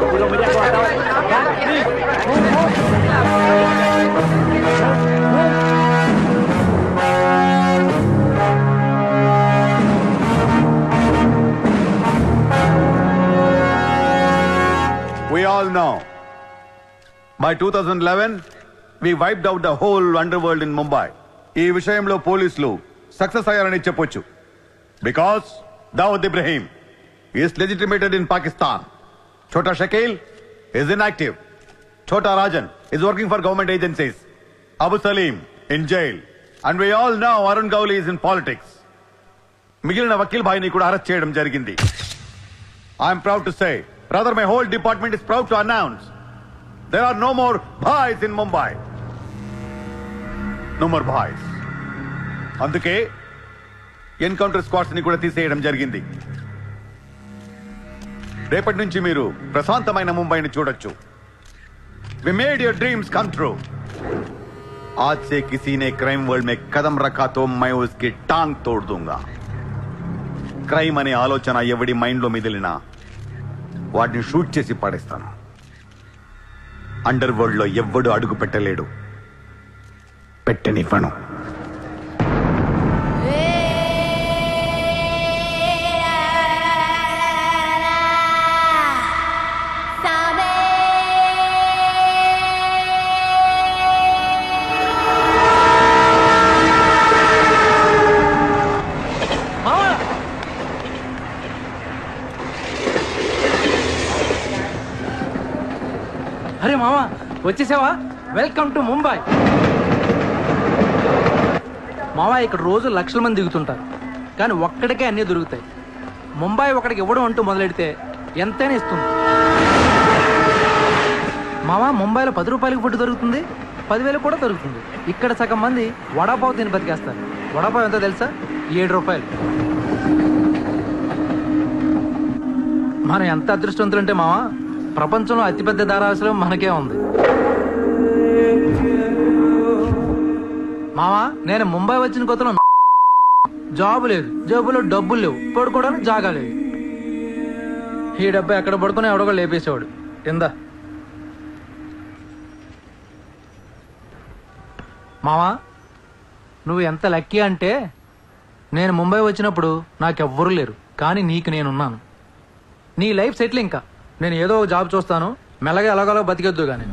We all know. By 2011, we wiped out the whole underworld in Mumbai. ఈ విషయంలో పోలీసులు success అయ్యారని చెప్పొచ్చు. Because Dawood Ibrahim is legitimated in Pakistan. Chota Shakil is inactive. Chota Rajan is working for government agencies. Abu Salim in jail. And we all know Arun Gowli is in politics. మిగిలిన వకీల్ భాయ్ని కూడా arrest చేయడం జరిగింది. I am proud to say, rather my whole department is proud to announce, there are no more bhais in Mumbai. No more bhais. అందుకే encounter squads ని కూడా తీసేయడం జరిగింది. రేపటి నుంచి మీరు ప్రశాంతమైన ముంబైని చూడొచ్చు. We made your dreams come true. आज से किसी ने क्राइम वर्ल्ड में कदम रखा तो मैं उसकी टांग तोड़ दूंगा. క్రైమ్ అనే ఆలోచన ఎవడి మైండ్ లో మిగిలినా వాడిని షూట్ చేసి పడేస్తాను. అండర్ వరల్డ్ లో ఎవ్వడు అడుగు పెట్టలేడు, పెట్టనివ్వను. అరే మామా వచ్చేసావా? Welcome to Mumbai. మామా ఇక్కడ రోజు లక్షల మంది దిగుతుంటారు, కానీ ఒక్కడికే అన్నీ దొరుకుతాయి. ముంబై ఒకడికి ఇవ్వడం అంటూ మొదలెడితే ఎంతైనా ఇస్తుంది. మామా ముంబైలో 10 రూపాయలకి ఫుడ్ దొరుకుతుంది, 10,000 కూడా దొరుకుతుంది. ఇక్కడ సగం మంది వడాపావు తిని బతికేస్తారు. వడాపావు ఎంతో తెలుసా? 7 రూపాయలు. మనం ఎంత అదృష్టవంతులంటే మావా, ప్రపంచంలో అతిపెద్ద ధారావాసం మనకే ఉంది. మావా నేను ముంబై వచ్చిన కొత్తలో జాబు లేదు, జేబులో డబ్బులు లేవు, పడుకోవడానికి జాగా లేదు. ఈ డబ్బా ఎక్కడ పడుకుని ఎవడో లేపేసేవాడు. కింద మావా నువ్వు ఎంత లక్కీ అంటే, నేను ముంబై వచ్చినప్పుడు నాకెవ్వరూ లేరు, కానీ నీకు నేనున్నాను. నీ లైఫ్ సెటిల్. ఇంకా నేను ఏదో ఒక జాబ్ చూస్తాను, మెల్లగా ఎలాగోలా బతికేద్దు. కానీ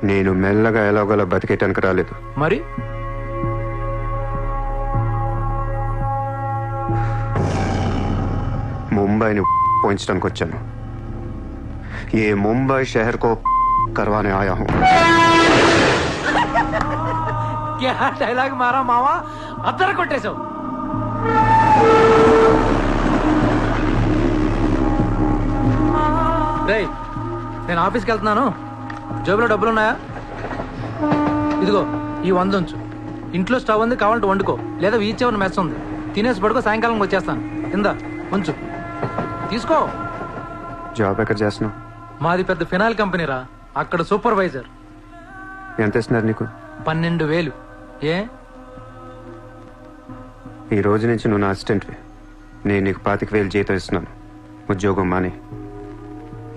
నేను మెల్లగా ఎలాగోలా బతికేటానికి రాలేదు. మరి ముంబైని పోయించడానికి వచ్చాను. ఏ ముంబై షహర్ కో करवाने आया हूँ. क्या डायलॉग मारा मावा, అద్దరు కొట్టేశావు. రేయ్ నేను ఆఫీస్కి వెళ్తున్నాను, జేబులో డబ్బులు ఉన్నాయా? ఇదిగో ఈ 100 ఉంచు. ఇంట్లో స్టవ్ ఉంది, కావాలంటే వండుకో, లేదా వీచేవన్న మెస్ ఉంది, తినేసి పడుకో, సాయంకాలం వచ్చేస్తాను. కింద ఉంచు, తీసుకో. జాబ్ ఎక్కడ చేస్తున్నావు? మాది పెద్ద ఫినాయిల్ కంపెనీరా, అక్కడ సూపర్వైజర్. ఎంత ఇస్తున్నారు నీకు? 12,000. ఏ ఈ రోజు నుంచి నువ్వు నా అసిస్టెంట్వి. నేను నీకు 25,000 జీతం ఇస్తున్నాను. ఉద్యోగం మానే.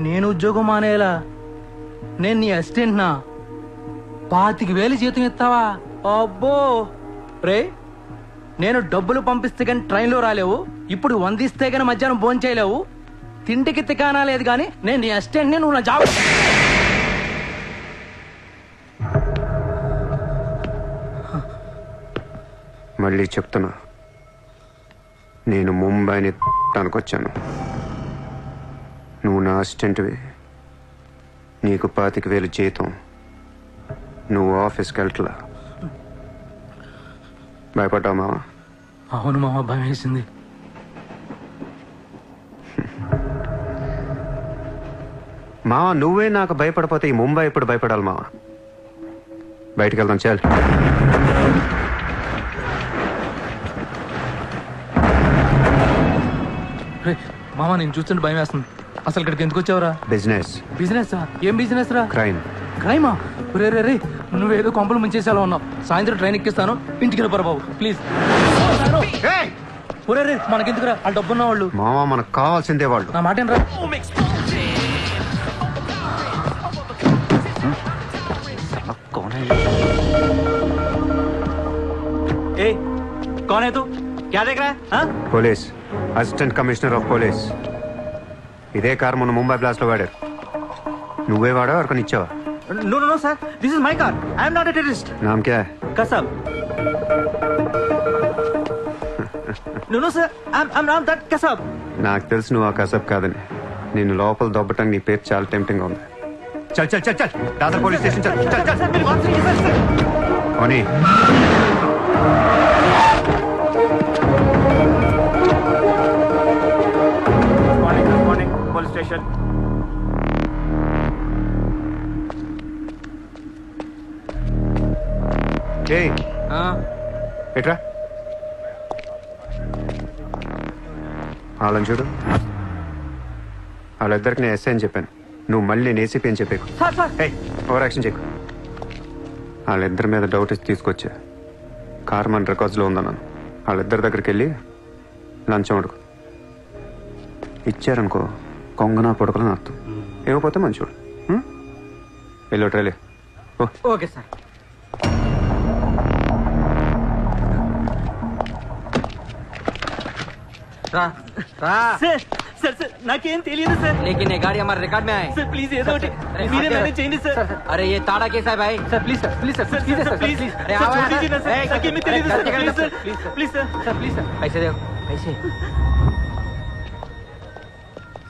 నేను ఉద్యోగం మానేలా? నేను నీ అసిస్టెంట్నా? 25,000 జీతం ఇస్తావా? అబ్బో రే, నేను డబ్బులు పంపిస్తే కానీ ట్రైన్లో రాలేవు, ఇప్పుడు 100 ఇస్తే కానీ మధ్యాహ్నం భోజనం చేయలేవు, తిండికి తికానా లేదు. కానీ నేను నీ అసిస్టెంట్ని, నువ్వు నా జాబ్. మళ్ళీ చెప్తున్నా, నేను ముంబైని తనకొచ్చాను. నువ్వు నా అసిస్టెంట్వి, నీకు 25,000 జీతం, నువ్వు ఆఫీస్కి వెళ్ళట్లా. భయపడ్డావు మావా? అవును మామ, భయం వేసింది. మావా నువ్వే నాకు భయపడిపోతే ఈ ముంబై ఎప్పుడు భయపడాలి మావా? బయటికి వెళ్దాం చాలు. మామ నేను చూస్తుంటే భయం వేస్తుంది. అసలు ఇక్కడికి ఎందుకు వచ్చావురా? బిజినెస్. బిజినెస్? ఏం బిజినెస్ రా? క్రైమ్. క్రైమా? రే రే రే నువ్వేదో కొంపలు ముంచేసేలా ఉన్నావు. సాయంత్రం ట్రైన్ ఎక్కిస్తాను, ఇంటికి వెళ్ళిపోరా బాబు ప్లీజ్. ఒరే రే మనకెందుకురా, వాళ్ళు డబ్బున్న వాళ్ళు. మావా మనకు కావాల్సిందే వాళ్ళు. నా మాట ఏంట్రా? ए, कौन है तू? क्या देख रहा है? हाँ? Police, assistant commissioner of police. ఇదే కార్ మొన్న ముంబై బ్లాస్ట్ లో వాడారు. నువ్వే వాడా ఎవరికని ఇచ్చావా? No, no, no, sir. This is my car. I am not a terrorist. నామ్ క్యా high? Kasab. No, no, sir. I'm not that Kasab. నాకు తెలుసు నువ్వు ఆ కసబ్ కాదని. నేను లోపల దొబ్బటానికి నీ పేరు చాలా టెంప్టింగ్ ఉంది. చల్ చల్ చల్ చల్ దాదర్ పోలీస్ స్టేషన్ చల్ చల్ చల్. Sir, मेरी बात सुनिए, sir. ఓనీ Good morning, police station. ఏయ్ ఎట్రా వాళ్ళని చూడు. వాళ్ళిద్దరికి నేను ఎస్ఐ అని చెప్పాను. నువ్వు మళ్ళీ నేను ఏసీపీ అని చెప్పేకు. Sir, sir. ఏయ్ ఓవర్ యాక్షన్ చేయకు. వాళ్ళిద్దరి మీద డౌట్ ఇచ్చి తీసుకొచ్చా. కార్ మన రికార్డ్స్లో ఉందన్నాను. వాళ్ళిద్దరి దగ్గరికి వెళ్ళి లంచం అడుగు. ఇచ్చారనుకో కొంగనా పొడకలని అర్థం. ఇవ్వకపోతే మంచోడు. వెళ్ళో ట్రైలే. ఓ Okay, sir. రా రా. Sir, sir, sir. నాకేం తెలియదు సార్. लेकिन ये गाड़ी हमारे रिकॉर्ड में आए. సార్ ప్లీజ్ ఏదో ఒకటి మీరే మేనేజ్ చేయండి సార్. अरे ये ताड़ा कैसा है भाई? Sir please sir please sir sir please sir please please. अरे సార్ आओ छोड़ यार. दीजिए ना सर. ए, నాకేమీ తెలియదు సార్. गलती ప్లీజ్ कर sir. Please please sir. Sir please sir. पैसे दो पैसे.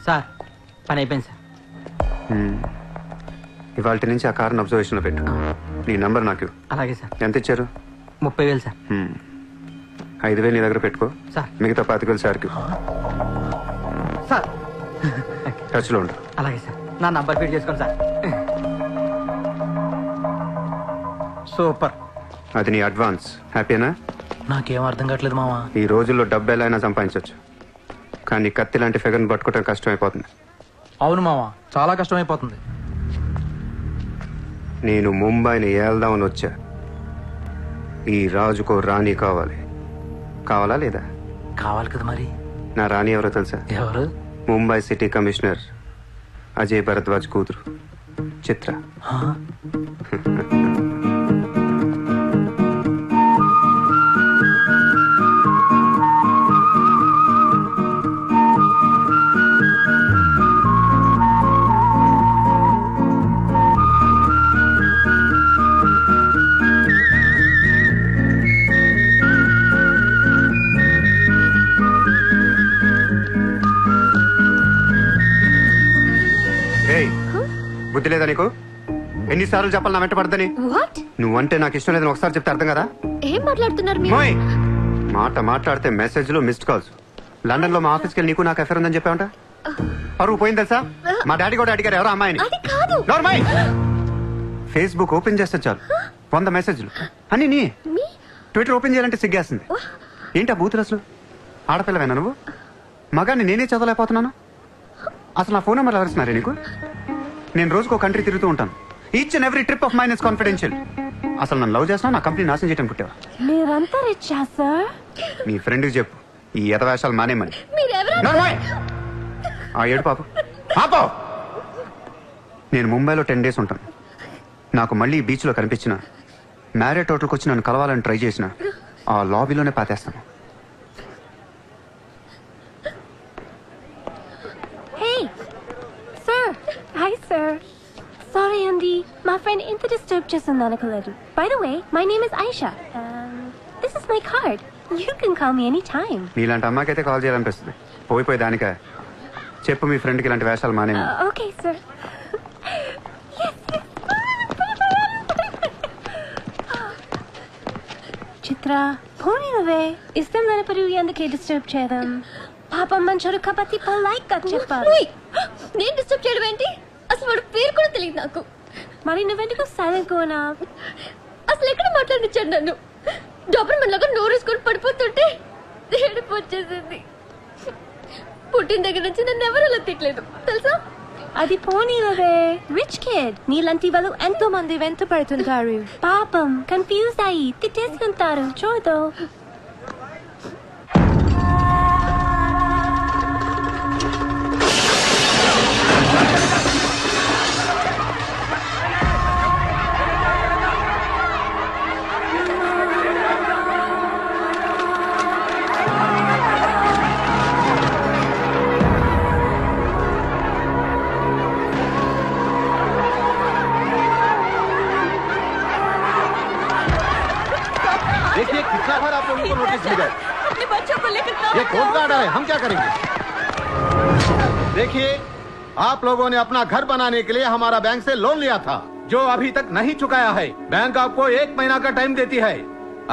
సార్ పని అయిపోయింది సార్. ఇవాళ నుంచి ఆ కార్ని అబ్జర్వేషన్లో పెట్టు. నీ నంబర్ నాకు ఇవ్వు. అలాగే సార్. ఎంత ఇచ్చారు? 30,000 సార్. 5,000 నీ దగ్గర పెట్టుకో. సార్. మిగతా 25,000 సార్కి సార్ టచ్లో ఉండు. అలాగే సార్. నా నంబర్ ఫీడ్ చేసుకోండి సార్. సూపర్. అది నీ అడ్వాన్స్. హ్యాపీనా? నాకేం అర్థం కావట్లేదు మావా. ఈ రోజుల్లో డబ్బు ఎలా అయినా సంపాదించవచ్చు, కానీ కత్తి లాంటి ఫిగర్ని పట్టుకోవడం కష్టం అయిపోతుంది. అవును మావా, చాలా కష్టమైపోతుంది. నేను ముంబైని ఏల్దామని వచ్చా. ఈ రాజుకో రాణి కావాలి. కావాలా లేదా? కావాలి కదా మరి. నా రాణి ఎవరో తెలుసా? ఎవరు? ముంబై సిటీ కమిషనర్ అజయ్ భరద్వాజ్ కూతురు చిత్ర. ఆ? ఏయ్, బుద్ధి లేదా నీకు? ఎన్నిసార్లు చెప్పాలి నా వెంట పడదని? వాట్? నువ్వంటే నాకు ఇష్టం లేదని ఒకసారి చెప్తే అర్థం కదా? ఏం మాట్లాడుతున్నారు మీరు? మోయ్! మాట మాట్లాడితే మెసేజ్లు మిస్డ్ కాల్స్. లండన్ లో మా ఆఫీస్కి వెళ్ళి నీకు నాకు ఎఫర్ ఉందని చెప్పావంట. పరువు పోయింది తెలుసా? మా డాడీ కూడా అడిగారు ఎవరో అమ్మాయిని. అది కాదు. నోర్మై! ఫేస్బుక్ ఓపెన్ చేస్తే చాలు 100 మెసేజ్లు అని నీ. మీ ట్విట్టర్ ఓపెన్ చేయాలంటే సిగ్గేస్తుంది. ఏంటా బూతులు అసలు? ఆడపిల్లవేనా నువ్వు? మగాన్ని నేనే చదవలేకపోతున్నాను. అసలు నా ఫోన్ నెంబర్ ఎవరిస్తున్నారే నీకు? నేను రోజుకో కంట్రీ తిరుగుతూ ఉంటాను. Each and every trip of mine is confidential. అసలు నన్ను లవ్ చేస్తున్నా, నా కంపెనీ నాశనం చేయడం పుట్టావా? మీరంతా రిచ్చా సార్? నీ ఫ్రెండ్కి చెప్పు ఈ యథవేషాలు మానేమని. మీరెవరు? నోర్మై! ఆ ఏడు పాప పాపో! నేను ముంబైలో 10 days ఉంటాను. నాకు మళ్ళీ ఈ బీచ్లో కనిపించిన, మ్యారేట్ హోటల్కి వచ్చి నన్ను కలవాలని ట్రై చేసిన, ఆ లాబీలోనే పాతేస్తాను. Hey sir. Hi sir. Sorry అండి, మా ఫ్రెండ్ ఇంత డిస్టర్బ్ చేస్తుంది అనుకోలేదు. By the way, my name is Aisha. This is my card. You can call me any time. నీలాంటి అమ్మాయికైతే కాల్ చేయాలనిపిస్తుంది. పోయిపోయి దానికా? చెప్పు మీ ఫ్రెండ్కి ఇలాంటి వేషాలు మానేమి. Okay sir. చిత్ర పోనీ నువ్వే ఇష్టం లేనప్పుడు ఎందుకే డిస్టర్బ్ చేయడం? పాపం మంచోడు కాబట్టి పొలైట్ గా చెప్పాలి. నేను డిస్టర్బ్ చేయడం ఏంటి? అసలు వాడు పేరు కూడా తెలియదు నాకు. మరి నువ్వెందుకు సైలెంట్ కోనా? అసలు ఎక్కడ మాట్లాడించాడు నన్ను? డాబర్మన్ లాగా నోరేసుకొని పడిపోతుంటే ఏడుపు వచ్చేసింది. పుట్టిన దగ్గర నుంచి నన్ను ఎవరు అలా తిట్టలేదు తెలుసా? అది పోనీలవే. రిచ్ కిడ్ నీలాంటి వాళ్ళు ఎంతో మంది వెంట పడుతుంటారు. పాపం కన్ఫ్యూజ్ అయ్యి తిట్టేసుకుంటారు. చూడు. देखिए कितना बार आप लोगों को नोटिस मिला है। अपने बच्चों को लेकर ये कौन का ऑर्डर है, हम क्या करेंगे? देखिए आप लोगों ने अपना घर बनाने के लिए हमारा बैंक से लोन लिया था, जो अभी तक नहीं चुकाया है। बैंक आपको 1 महीना का टाइम देती है।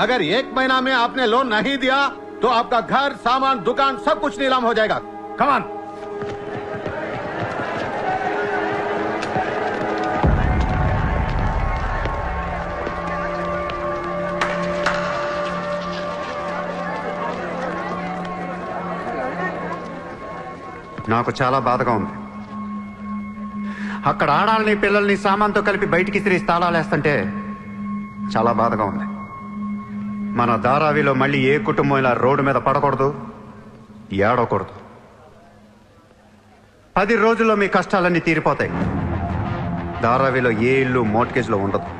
अगर 1 महीना में आपने लोन नहीं दिया तो आपका घर, सामान, दुकान सब कुछ नीलाम हो जाएगा। Come on. నాకు చాలా బాధగా ఉంది. అక్కడ ఆడాలని పిల్లల్ని సామాన్తో కలిపి బయటికి తిరిగి తాళాలేస్తుంటే చాలా బాధగా ఉంది. మన ధారావిలో మళ్ళీ ఏ కుటుంబం ఇలా రోడ్డు మీద పడకూడదు, ఏడవకూడదు. 10 రోజుల్లో మీ కష్టాలన్నీ తీరిపోతాయి. ధారావిలో ఏ ఇల్లు మోర్ట్గేజ్లో ఉండదు.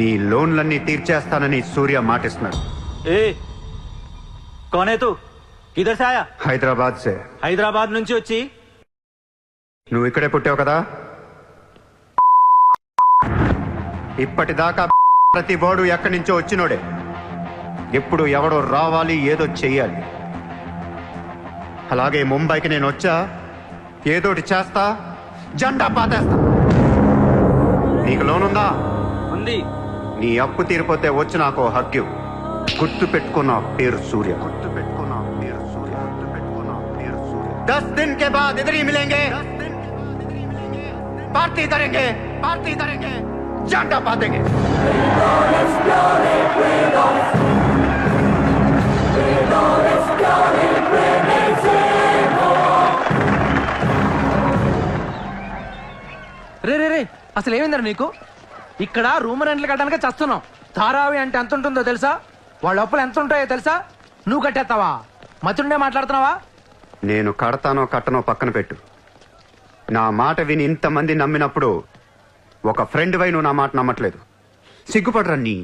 మీ లోన్లన్నీ తీర్చేస్తానని సూర్య మాటిస్తున్నాడు. ఏ కౌన్ హై తూ? కిధర్ సే ఆయా? హైదరాబాద్ సే. హైదరాబాద్ నుంచి వచ్చి నువ్వు ఇక్కడే పుట్టావు కదా. ఇప్పటిదాకా ప్రతి బోర్డు ఎక్కడి నుంచో వచ్చినోడే. ఎప్పుడు ఎవడో రావాలి, ఏదో చెయ్యాలి. అలాగే ముంబైకి నేను వచ్చా, ఏదోటి చేస్తా, జెండా పాతేస్తా. నీకు లోనుందా? ఉంది. నీ అప్పు తీరిపోతే వచ్చి నాకు హక్కు. గుర్తు పెట్టుకున్న పేరు సూర్య. గుర్తు పెట్టుకున్న పేరు సూర్య. గుర్తు పెట్టుకున్న పేరు సూర్య. 10 दिन के बाद इधर ही मिलेंगे. पार्टी करेंगे, पार्टी करेंगे, झंडा पातेंगे. రే రే రే అసలు ఏమైందిరా నీకు? ఇక్కడ రూమ్ రెంట్లు కట్టడానికి చస్తున్నాం. ధారావి అంటే ఎంత ఉంటుందో తెలుసా? వాళ్ళ అప్పులు ఎంత ఉంటాయో తెలుసా? నువ్వు కట్టేస్తావా? మతుండే మాట్లాడుతున్నావా? నేను కడతానో కట్టనో పక్కన పెట్టు. నా మాట విని ఇంతమంది నమ్మినప్పుడు ఒక ఫ్రెండ్ వై నువ్వు నా మాట నమ్మట్లేదు. సిగ్గుపడరా నీ.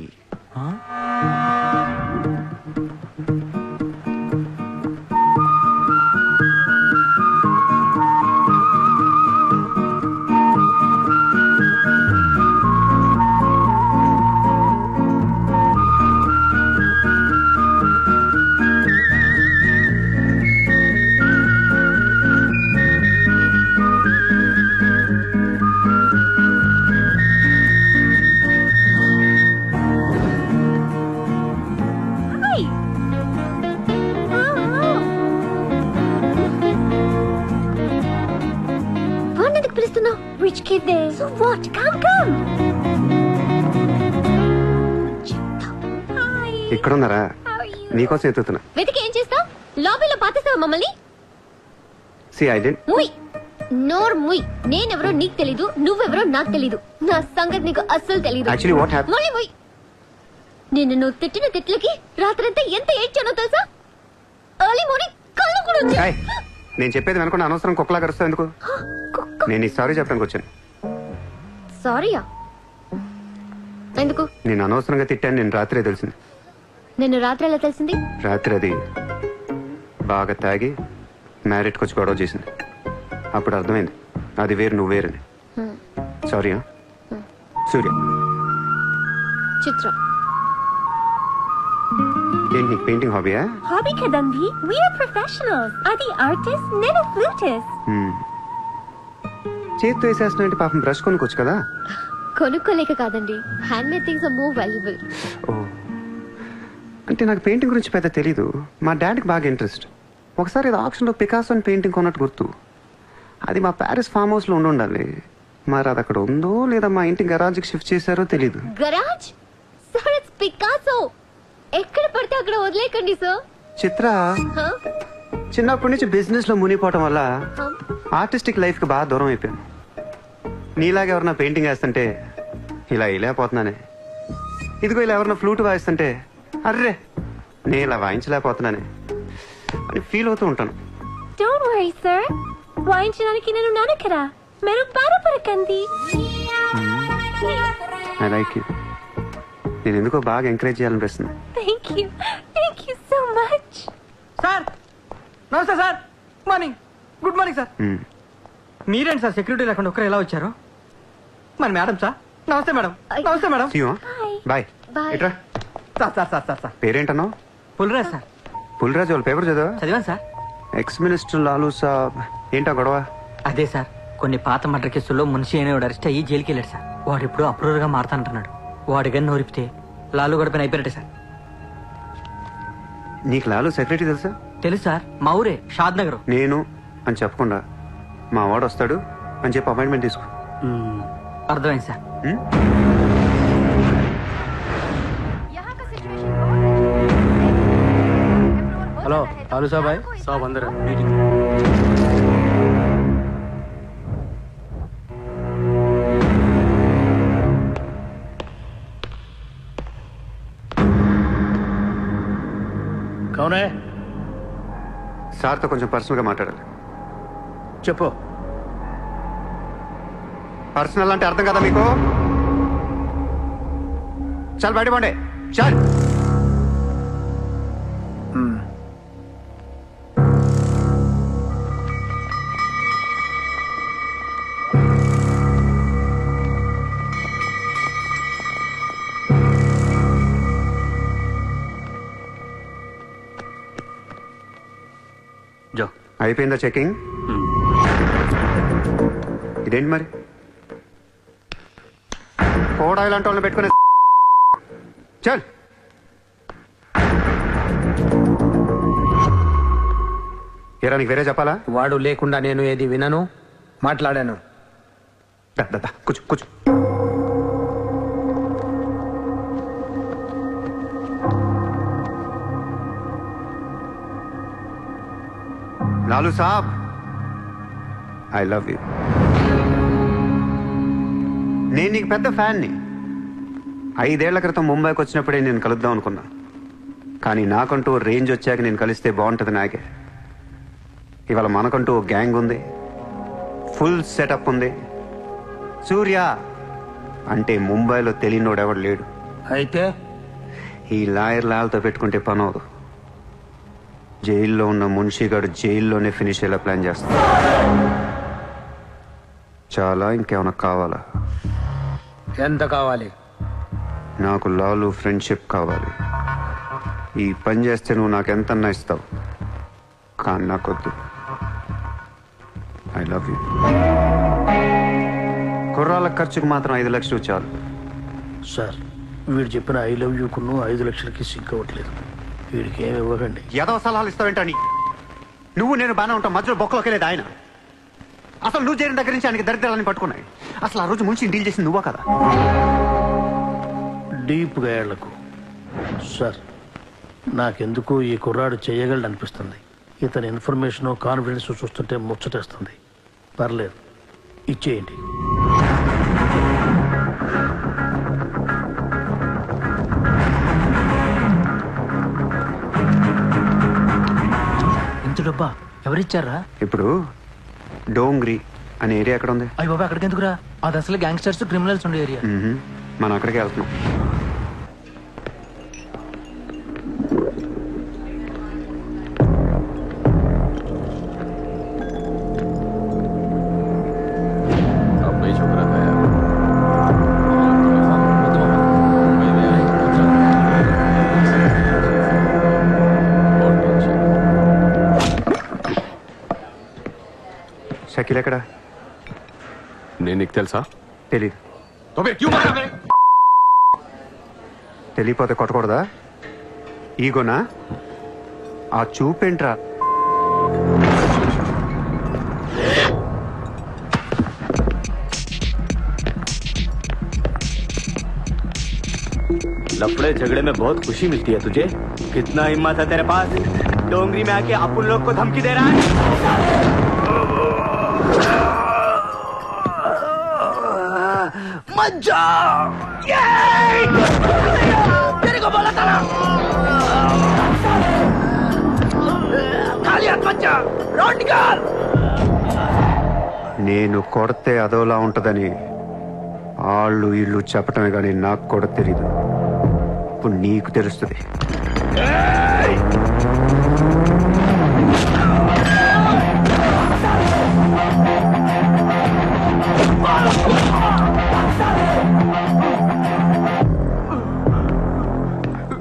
Rich kid there. So what? Come. Hi. ఇక్కడున్నారా? How are you? నీకోసం ఎత్తుతున్నా. వెతికి ఏం చేస్తావు? లాబీలో పాతేస్తావా మమ్మల్ని? సి ఐ డెంట్. ముయ్ నోర్ ముయ్. నేనెవరో నీకు తెలీదు, నువ్వెవరో నాకు తెలీదు. నా సంగతి నీకు అస్సలు తెలీదు. Actually what happen? ముయ్ ముయ్. నువ్వు తిట్టిన తిట్లకి రాత్రంతా ఎంత ఏడ్చానో తెలుసా? ఎర్లీ మార్నింగ్ కళ్ళు కూడా వచ్చాయి. ఏయ్, నేను చెప్పేది వెనకుండా అనవసరం కుక్కలా కరుస్తావు ఎందుకు? నేను ఈ సారీ చెప్పడానికి వచ్చాను. సారీయా? ఎందుకు? నేను అనవసరంగా తిట్టాను. నేను రాత్రే తెలిసింది. నిన్ను రాత్రి ఎలా తెలిసింది? రాత్రి అది బాగా తాగి మ్యారేట్కి వచ్చి గొడవ చేసింది. అప్పుడు అర్థమైంది అది వేరు, నువ్వు వేరని. సారీ. సూర్య. చిత్ర. ఏంటి నీకు painting హాబీయా? Hobby kadandi. We are professionals. Adi artist, nenu flutist. చేతితో వేసేస్తున్నా పాపం బ్రష్ కొనుక్కోవచ్చు కదా. కొనుక్కోలేక కాదండి, hand made things are more valuable. ఓ, అంటే నాకు పెయింటింగ్ గురించి పెద్ద తెలీదు. మా డాడీకి బాగా ఇంట్రెస్ట్. ఒకసారి ఇది ఆక్షన్లో పికాసో అని పెయింటింగ్ కొన్నట్టు గుర్తు. అది మా ప్యారిస్ ఫామ్ హౌస్లో ఉండాలి. మరి అది అక్కడ ఉందో లేదా మా ఇంటి గరాజ్కి షిఫ్ట్ చేశారో తెలీదు. గరాజ్? Sir it's Picasso. ఎక్కడ పడితే అక్కడ వదిలేకండి సార్. చిత్ర హ? చిన్నప్పటి నుంచి బిజినెస్ లో మునిగిపోవటం వల్ల హ? ఆర్టిస్టిక్ లైఫ్ కి బాగా దూరం అయిపోయాను. నీలాగా ఎవరన్నా పెయింటింగ్ వేస్తుంటే ఇలా వేయలేకపోతున్నానే. ఇదిగో ఇలా ఎవరన్నా ఫ్లూట్ వాయిస్తుంటే అర్రే నేను ఇలా వాయించలేకపోతున్నానే అని ఫీల్ అవుతూ ఉంటాను. డోంట్ వరీ సార్, వాయించడానికి నేను ఉన్నాను కదా, మీరు బాధపడకండి. I like you. నేను ఎందుకో బాగా ఎంకరేజ్ చేయాలనిపిస్తుంది. Thank you so much. Sir నమస్తే సార్. Good morning sir. మ్మ్. మీరేంటి సార్ సెక్యూరిటీ లేకుండా ఒక్కరు ఎలా వచ్చారు? మరి మేడం సార్. నమస్తే మేడం. నమస్తే madam. See you, huh? Hi. Bye. Bye. ఇట్రా. సార్ పేరేంటన్నావు? పుల్రాజ్ సార్. పుల్రాజు వాళ్ళ పేపర్ చదివా? చదివాను sir. Ex minister Lalu saab ఏంటా గొడవ? అదే సార్, కొన్ని పాత మర్డర్ కేసుల్లో మున్షి అనేవాడు అరెస్ట్ అయ్యి జైలుకి వెళ్ళాడు సార్. వాడు ఎప్పుడు అప్రూవర్ గా మారుతానంటున్నాడు. వాడి గన్ను నోరిపితే లాలు గడపని అయిపోయినట్టే సార్. నీకు లాలూ సెక్రటరీ తెలుసా? తెలుసు సార్, మా ఊరే షాద్ నగర్. నేను అని చెప్పకుండా మా వాడు వస్తాడు అని చెప్పి అపాయింట్మెంట్ తీసుకో. అర్థమైంది సార్. మ్మ్? హలో లాలూ సాబాయ్. కౌనే సార్తో కొంచెం పర్సనల్ గా మాట్లాడాలి. చెప్పు. పర్సనల్ అంటే అర్థం కదా మీకు? చాలు బయట పండే చాలు. జో అయిపోయిందా చెకింగ్? ఇదేంటి మరి కోడా ఇలాంటి వాళ్ళని పెట్టుకునే చల్. ఏరా నీకు వేరే చెప్పాలా? వాడు లేకుండా నేను ఏది వినను, మాట్లాడాను. దా, దా, దా, కూర్చో కూర్చో. లాలూ సాబ్, ఐ లవ్ యూ. నేను నీకు పెద్ద ఫ్యాన్ని. 5 ఏళ్ల క్రితం ముంబైకి వచ్చినప్పుడే నేను కలుద్దాం అనుకున్నా. కానీ నాకంటూ రేంజ్ వచ్చాక నేను కలిస్తే బాగుంటుంది నాకే. ఇవాళ మనకంటూ ఓ గ్యాంగ్ ఉంది, ఫుల్ సెటప్ ఉంది. సూర్య అంటే ముంబైలో తెలియనోడెవడు లేడు. అయితే ఈ లాయర్ లాల్తో పెట్టుకుంటే పని అవదు. జైల్లో ఉన్న మున్షిగాడు జైల్లోనే ఫినిష్ అయ్యేలా ప్లాన్ చేస్తాడు. చాలా ఇంకేమైనా కావాలా? ఎంత కావాలి? నాకు లాలు ఫ్రెండ్షిప్ కావాలి. ఈ పని చేస్తే నువ్వు నాకు ఎంతన్నా ఇస్తావు, కానీ నాకొద్దు. I love you. కుర్రాళ్ళ ఖర్చుకు మాత్రం 5 లక్షలు చాలు. సార్, వీడు చెప్పిన 'ఐ లవ్ యూ' కును 5 లక్షలకి సింక్ అవ్వట్లేదు. వీడికి ఏమి ఇవ్వకండి. ఏదో సలహాలు ఇస్తావేంటని? నువ్వు నేను బాగానే ఉంటాం, మధ్యలో బొక్కలోకి వెళ్ళేది ఆయన. అసలు నువ్వు చేరిన దగ్గర నుంచి ఆయనకి దరిద్రాలని పట్టుకున్నాయి. అసలు ఆ రోజు ముంచి డీల్ చేసింది నువ్వా కదా? డీప్గా ఏళ్లకు సార్, నాకెందుకు ఈ కుర్రాడు చేయగలడు అనిపిస్తుంది. ఇతని ఇన్ఫర్మేషన్ కాన్ఫిడెన్స్ చూస్తుంటే ముచ్చటేస్తుంది. పర్లేదు, ఇచ్చేయండి. ఇంత డబ్బా ఎవరిచ్చారా? ఇప్పుడు డోంగ్రీ అనే ఏరియా ఎక్కడ ఉంది? అయ్యి బాబా, అక్కడికి ఎందుకురా? అది అసలు గ్యాంగ్స్టర్స్ క్రిమినల్స్ ఉండే ఏరియా. మనం అక్కడికి వెళ్తున్నాం. షకీల్ ఎక్కడ? నేను నీకు తెలుసా? తెలీదు. తెలియపోతే కొట్టకూడదా? ఈగోనా? ఆ చూపేంట్రా? लफड़े झगड़े में बहुत खुशी मिलती है तुझे. कितना हिम्मत है तेरे पास? डोंगरी में आके अपन लोग को धमकी दे रहा है। मत जाओ, तेरे को बोला था ना, खाली हाथ मत जा, रोड निकाल। నేను కొడితే అదోలా ఉంటదని వాళ్ళు ఇల్లు చెప్పటమే కానీ నాకు కూడా తెలీదు. ఇప్పుడు నీకు తెలుస్తుంది.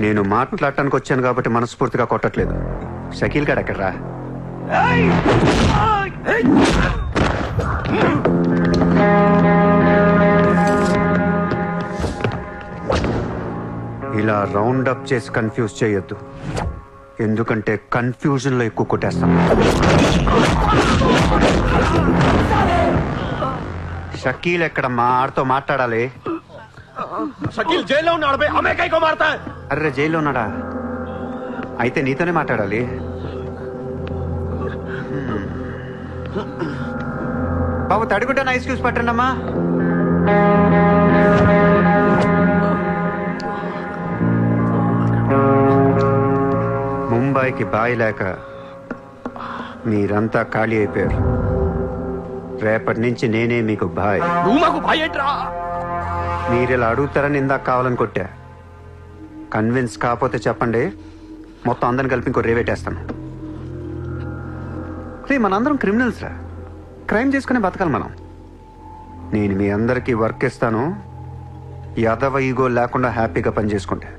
నేను మాట్లాడటానికి వచ్చాను కాబట్టి మనస్ఫూర్తిగా కొట్టట్లేదు. షకీల్ గారు ఎక్కడ్రా? ఇలా రౌండ్ అప్ చేసి కన్ఫ్యూజ్ చేయొద్దు, ఎందుకంటే కన్ఫ్యూజన్ లో ఎక్కువ కొట్టేస్తాను. షకీల్ ఎక్కడమ్మా? ఆడితో మాట్లాడాలి. షకీల్ జైల్లో ఉన్నాడు బే, హమే కైకో మారతా హై? అర్రే జైల్లో ఉన్నాడా? అయితే నీతోనే మాట్లాడాలి. బాబు తడిగుడ్డ ఐస్ క్యూబ్స్ పట్టండి అమ్మా. ముంబైకి బాయి లేక మీరంతా ఖాళీ అయిపోయారు. రేపటి నుంచి నేనే మీకు బాయ్. నువ్వు మాకు భయట్రా. మీరిలా అడుగుతారని ఇందాక కావాలని కొట్టా. కన్విన్స్ కాకపోతే చెప్పండి, మొత్తం అందరిని కలిపి ఇంకో రేవేటేస్తాను. రే మనందరం క్రిమినల్స్ రా, క్రైమ్ చేసుకునే బతకాలి మనం. నేను మీ అందరికీ వర్క్ ఇస్తాను, యాదవ ఈగో లేకుండా హ్యాపీగా పని చేసుకుంటే.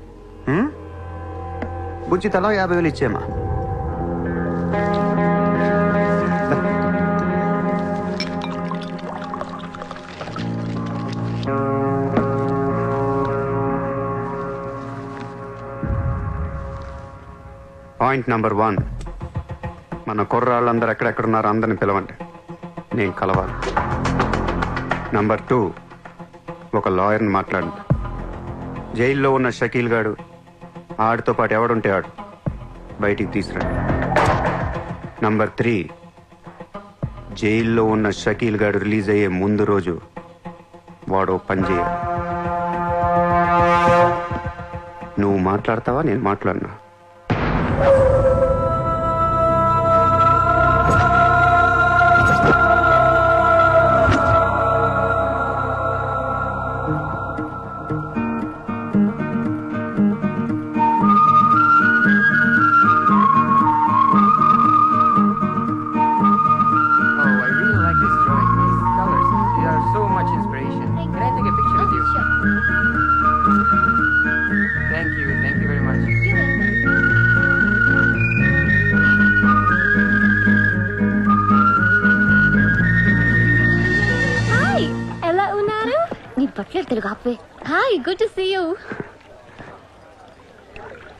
బుజ్జి తలా 50,000 ఇచ్చేమా. పాయింట్ నెంబర్ 1, మన కుర్రాళ్ళందరూ ఎక్కడెక్కడున్నారో అందరిని పిలవండి, నేను కలవాలి. నంబర్ 2, ఒక లాయర్ని మాట్లాడండి. జైల్లో ఉన్న షకీల్ గాడు, ఆడితో పాటు ఎవడుంటే ఆడు బయటికి తీసుకురండి. నంబర్ 3, జైల్లో ఉన్న షకీల్ గాడు రిలీజ్ అయ్యే ముందు రోజు వాడు పని చేయాలి. నువ్వు మాట్లాడతావా, నేను మాట్లాడినా? తెలుగు ఆపే. Hi, good to see you.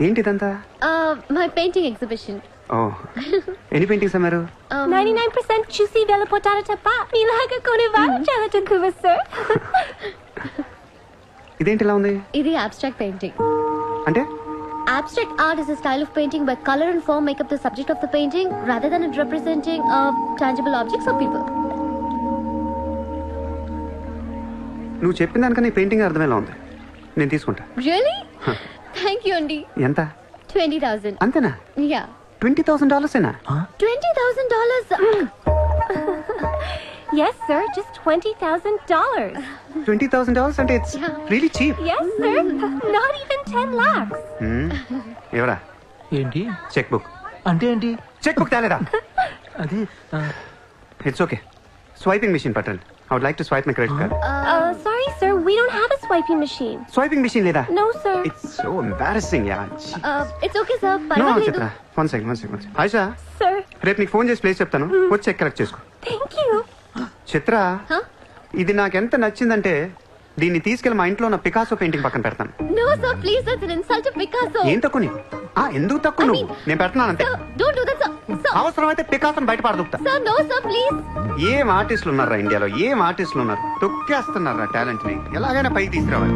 ఏంటిదంతా? My painting exhibition. ఓ, ఎన్ని పెయింటింగ్స్ అమ్మారు? 99% చూసి వెళ్ళిపోతారు తప్ప మీలాగా కొనేవారు చాలా తక్కువ సార్. ఇదేంటి ఇలా ఉంది? ఇది అబ్స్ట్రాక్ట్ పెయింటింగ్. అంటే abstract art is a style of painting where color and form make up the subject of the painting rather than it representing tangible objects or people. నువ్వు చెప్పిన దానికన్నా ఈ పెయింటింగ్ అర్థమేలా ఉంది. నేను తీసుకుంటా. Really? Thank you అండి. ఎంత? 20,000. అంతేనా? Yeah. $20,000 ఏనా? $20,000. Yes sir, just $20,000. $20,000 అంటే it's really cheap. Yes sir, not even 10 lakhs. ఎవరా? ఏంటి చెక్ బుక్. అంటే ఏంటి? చెక్ బుక్ తేలేదా? అది ఇట్స్ ఓకే. స్వైపింగ్ మెషిన్ పట్టండి. I would like to swipe my credit card. Sorry sir, we don't have a swiping machine. Swiping machine లేదా? No sir. It's so embarrassing, yeah. It's okay sir. No, పర్వాలేదు. చిత్ర. One second. Ayesha, Sir, రేపు నీకు phone చేసి place చెప్తాను, వచ్చి check collect చేసుకో. thank you. Chitra, Huh? ఇది నాకు ఎంత నచ్చిందంటే దీన్ని తీసుకెళ్లి మా ఇంట్లో ఉన్న పికాసో పెయింటింగ్ పక్కన పెడతాను. No sir, please, that's an insult to Picasso. ఏం తక్కువ నీకు? ఎందుకు తక్కువ నువ్వు? నేను పెడుతున్నాను అంతే. Sir, don't do that sir. Sir, అవసరమైతే పికాసోని బయట పడదుకుతా. sir, no sir, please. ఏం ఆర్టిస్టులు ఉన్నారా ఇండియాలో? ఏం ఆర్టిస్టులు ఉన్నారు? తొక్కేస్తున్నారా టాలెంట్ ని? ఎలాగైనా పైకి తీసుకురావాలి.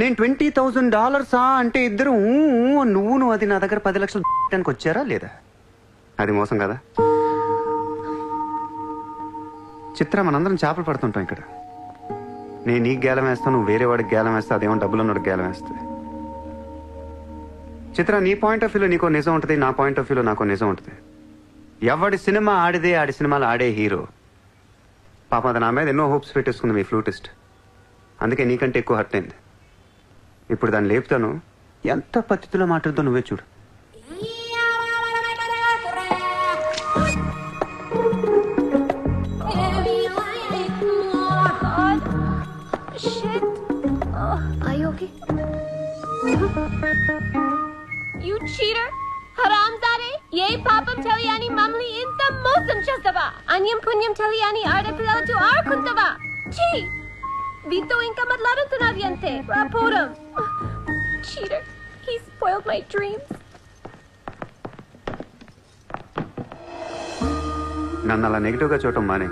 నేను $20,000 అంటే ఇద్దరు నువ్వు అది నా దగ్గర 10 లక్షలు పెట్టడానికి వచ్చారా లేదా? అది మోసం కదా. చిత్ర, మనందరం చేపలు పడుతుంటాం ఇక్కడ. నేను నీకు గేలం వేస్తాను, నువ్వు వేరే వాడికి గేలం వేస్తా, అదేమో డబ్బులు ఉన్నవాడికి గేలం వేస్తుంది. చిత్ర, నీ పాయింట్ ఆఫ్ వ్యూలో నీకో నిజం ఉంటుంది, నా పాయింట్ ఆఫ్ వ్యూలో నాకో నిజం ఉంటుంది. ఎవడి సినిమా ఆడిదే ఆడి సినిమాలు ఆడే హీరో. పాపం అది నా మీద ఎన్నో హోప్స్ పెట్టేసుకుంది మీ ఫ్లూటిస్ట్. అందుకే నీకంటే ఎక్కువ హర్ట్ అయింది. ఇప్పుడు దాన్ని లేపుతాను, ఎంత పద్ధతిలో మాట్లాడుతో నువ్వే చూడు. Shit. Are you okay? You cheater! హరాంజాదే, ఏ పాపం తెలియని మమ్మల్ని ఇంత మోసం చేస్తావా? అన్యం పుణ్యం తెలియని ఆడపిల్లలతో ఆడుకుంటావా? ఛీ! వీతో ఇంకా మాట్లాడుతున్నది అంతే. రాపోరం. Cheater. He spoiled my dreams. నన్ను అలా నెగిటివ్గా చూడటం మానే.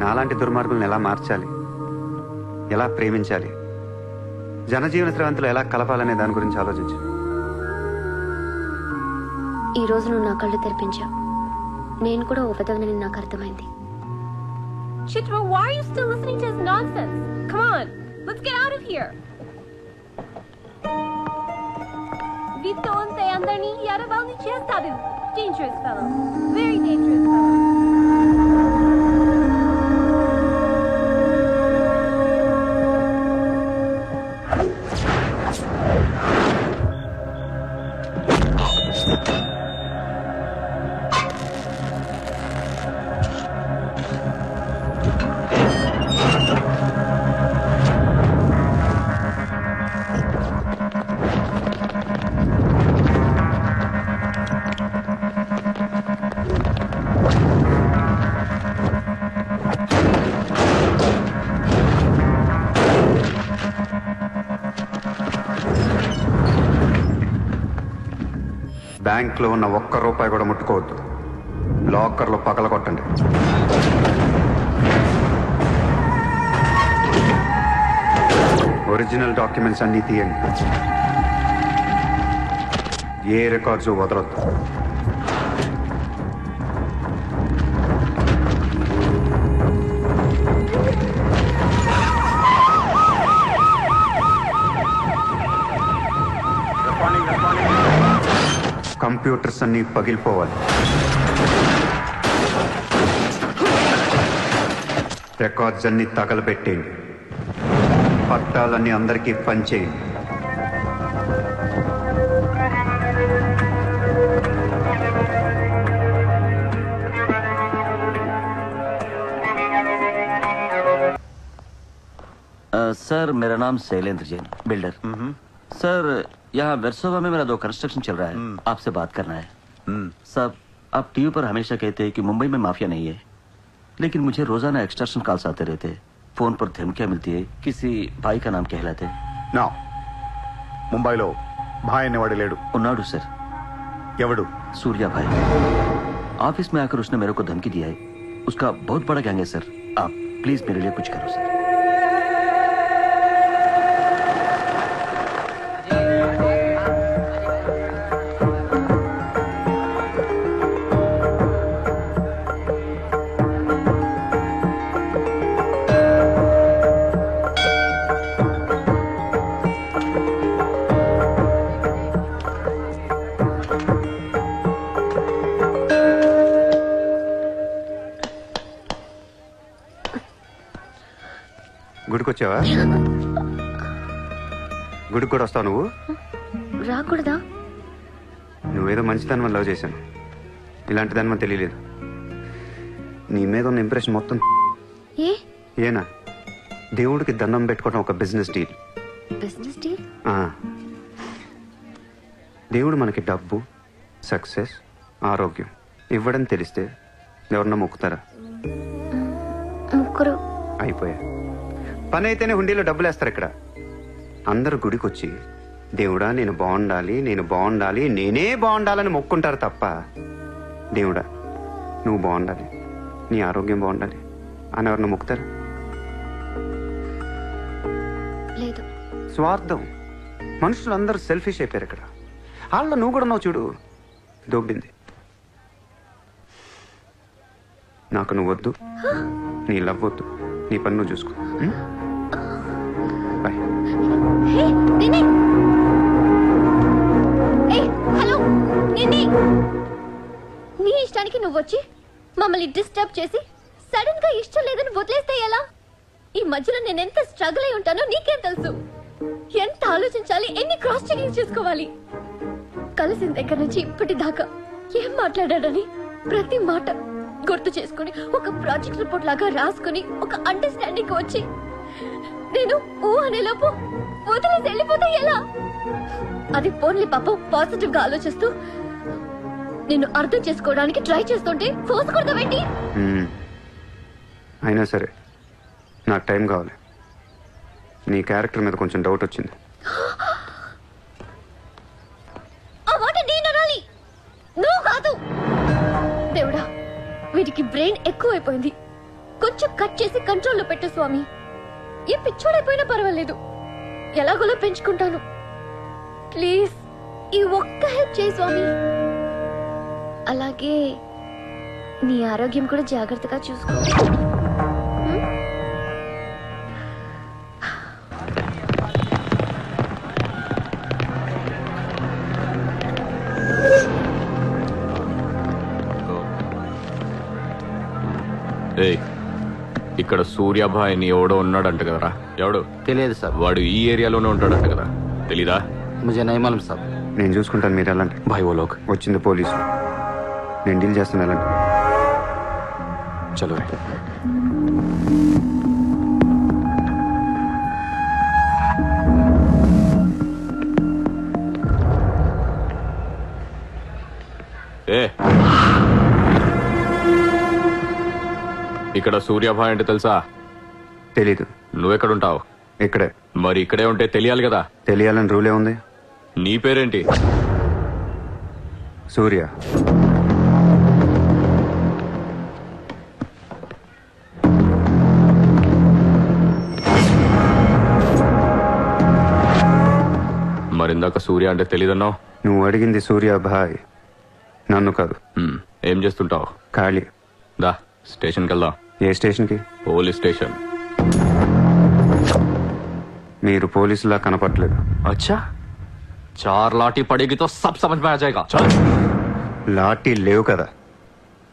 నాలాంటి దుర్మార్గులను ఎలా మార్చాలి, ఎలా ప్రేమించాలి, జనజీవన స్రవంతులు ఎలా కలపాలనే దాని గురించి ఆలోచించు. ఈ రోజు నువ్వు నా కళ్ళు తెరిపించావు. నేను కూడా ఓ పెదవిని నాకు అర్థమైంది. Chitra, why are you still listening to his nonsense? Come on, let's get out of here. Vito ante andarni yaravalni chestadu. Dangerous fellow. Very dangerous fellow. బ్యాంక్లో ఉన్న $1 కూడా ముట్టుకోవద్దు. లాకర్లో పగలగొట్టండి. ఒరిజినల్ డాక్యుమెంట్స్ అన్నీ తీయండి. ఏ రికార్డ్స్ వదలొద్దు. కంప్యూటర్స్ అన్నీ పగిలిపోవాలి. రికార్డ్స్ అన్నీ తగలబెట్టేయండి. పట్టాలన్నీ అందరికీ పంచేయండి. सर मेरा नाम शैलेंद्र जैन, बिल्डर। सर यहाँ वेरसोवा में मेरा 2 कंस्ट्रक्शन चल रहा है, आपसे बात करना है। सर आप टीवी पर हमेशा कहते हैं कि मुंबई में माफिया नहीं है, लेकिन मुझे रोजाना एक्सटॉर्शन कॉल्स आते रहते हैं। फोन पर धमकियां मिलती है, किसी भाई का नाम कहलाते हैं। నా ముంబైలో భాయ్ అనేవాడు లేడు. उन्नाडु सर, ఎవడు? सूर्या भाई। ऑफिस में आकर उसने मेरे को धमकी दिया है। उसका बहुत बड़ा गैंग है सर, आप प्लीज मेरे लिए कुछ करो सर। గుడికి వచ్చావా? గుడికి కూడా వస్తావు నువ్వు? రాకూడదా? నువ్వేదో మంచిదాన్ని వల్ల లవ్ చేశాను, ఇలాంటి దాని మనకు తెలియలేదు. నీ మీద ఉన్న ఇంప్రెషన్ మొత్తం ఏనా? దేవుడికి దండం పెట్టుకోవడం ఒక బిజినెస్ డీల్. Business deal? దేవుడు మనకి డబ్బు, సక్సెస్, ఆరోగ్యం ఇవ్వడం తెలిస్తే ఎవరన్నా మొక్కుతారా? ముగ్గురు అయిపోయా. పని అయితేనే హుండీలో డబ్బులు వేస్తారు. ఇక్కడ అందరు గుడికి వచ్చి దేవుడా నేను బాగుండాలి, నేను బాగుండాలి, నేనే బాగుండాలని మొక్కుంటారు తప్ప దేవుడా నువ్వు బాగుండాలి, నీ ఆరోగ్యం బాగుండాలి అని ఎవరన్నా మొక్కుతారు? లేదు. స్వార్థం. మనుషులు అందరూ సెల్ఫిష్ అయిపోయారు ఇక్కడ. వాళ్ళ నువ్వు కూడా ఉన్నావు చూడు, దొబ్బింది. నాకు నువ్వు వద్దు, నీ లవ్ వద్దు, నీ పని నువ్వు చూసుకో. బాయ్. హే నిన్ని, హలో నిన్ని, నీ ఇష్టానికి నువ్వు వచ్చి మమ్మల్ని డిస్టర్బ్ చేసి సడన్ గా ఇష్టం లేదని వదిలేస్తే ఎలా? ఈ మధ్యలో నేను ఎంత స్ట్రగుల్ అయి ఉంటానో నీకేం తెలుసు? ఎంత ఆలోచించాలి, ఎన్ని క్రాస్ చెకింగ్ చేసుకోవాలి. కలిసిన దగ్గర నుంచి ఇప్పటిదాకా ఏం మాట్లాడాడని ప్రతి మాట గుర్తు చేసుకుని ఒక ప్రాజెక్ట్ రిపోర్ట్ లాగా రాసుకుని ఒక అండర్స్టాండింగ్ వచ్చి నేను ఓ అనేలోపు వదిలేసి వెళ్ళిపోతే ఎలా? అది పోన్లీ పాపం పాజిటివ్ గా ఆలోచిస్తూ నిన్ను అర్థం చేసుకోవడానికి ట్రై చేస్తుంటే ఫోర్స్ కొడతావేంటి? అయినా సరే నాకు టైం కావాలి. నీ క్యారెక్టర్ మీద కొంచెం డౌట్ వచ్చింది. ఆ మాట నేను అనాలి, నువ్వు కాదు. దేవుడా, వీటికి బ్రెయిన్ ఎక్కువైపోయింది. కొంచెం కట్ చేసి కంట్రోల్లో పెట్టు స్వామి. ఏ పిచ్చోడైపోయినా పర్వాలేదు, ఎలాగోలా పెంచుకుంటాను. ప్లీజ్ ఈ ఒక్క హెల్ప్ చేయి స్వామి. అలాగే నీ ఆరోగ్యం కూడా జాగ్రత్తగా చూసుకో. ఇక్కడ సూర్యాభాయ్ అని ఎవడో ఉన్నాడంట కదరా? ఎవడు తెలియదు సార్. వాడు ఈ ఏరియాలోనే ఉంటాడంట కదా, తెలీదా? ముझे नहीं मालूम సార్. నేను చూసుకుంటాను, మీరు వెళ్ళండి. భాయ్ ఓ లోగ్ వచ్చింది పోలీసు, నేను డీల్ చేస్తాను, వెళ్ళండి. చలో రే. ఏ ఇక్కడ సూర్యాభాయ్ అంటే తెలుసా? తెలీదు. నువ్వెక్కడుంటావు? ఇక్కడే. మరి ఇక్కడే ఉంటే తెలియాలి కదా. తెలియాలని రూలే ఉంది. నీ పేరేంటి? సూర్య. మరిందాక సూర్య అంటే తెలీదన్నావు. నువ్వు అడిగింది సూర్యాభాయ్, నన్ను కాదు. ఏం చేస్తుంటావు? ఖాళీ. దా స్టేషన్కి వెళ్దాం. ఏ స్టేషన్కి? Police station. మీరు పోలీసులా కనపట్లేదు. అచ్చా, చార్ లాఠీ పడేగి తో సబ్ సమజ్ మే ఆ జాయేగా. చల్. లాఠీ లేవు కదా,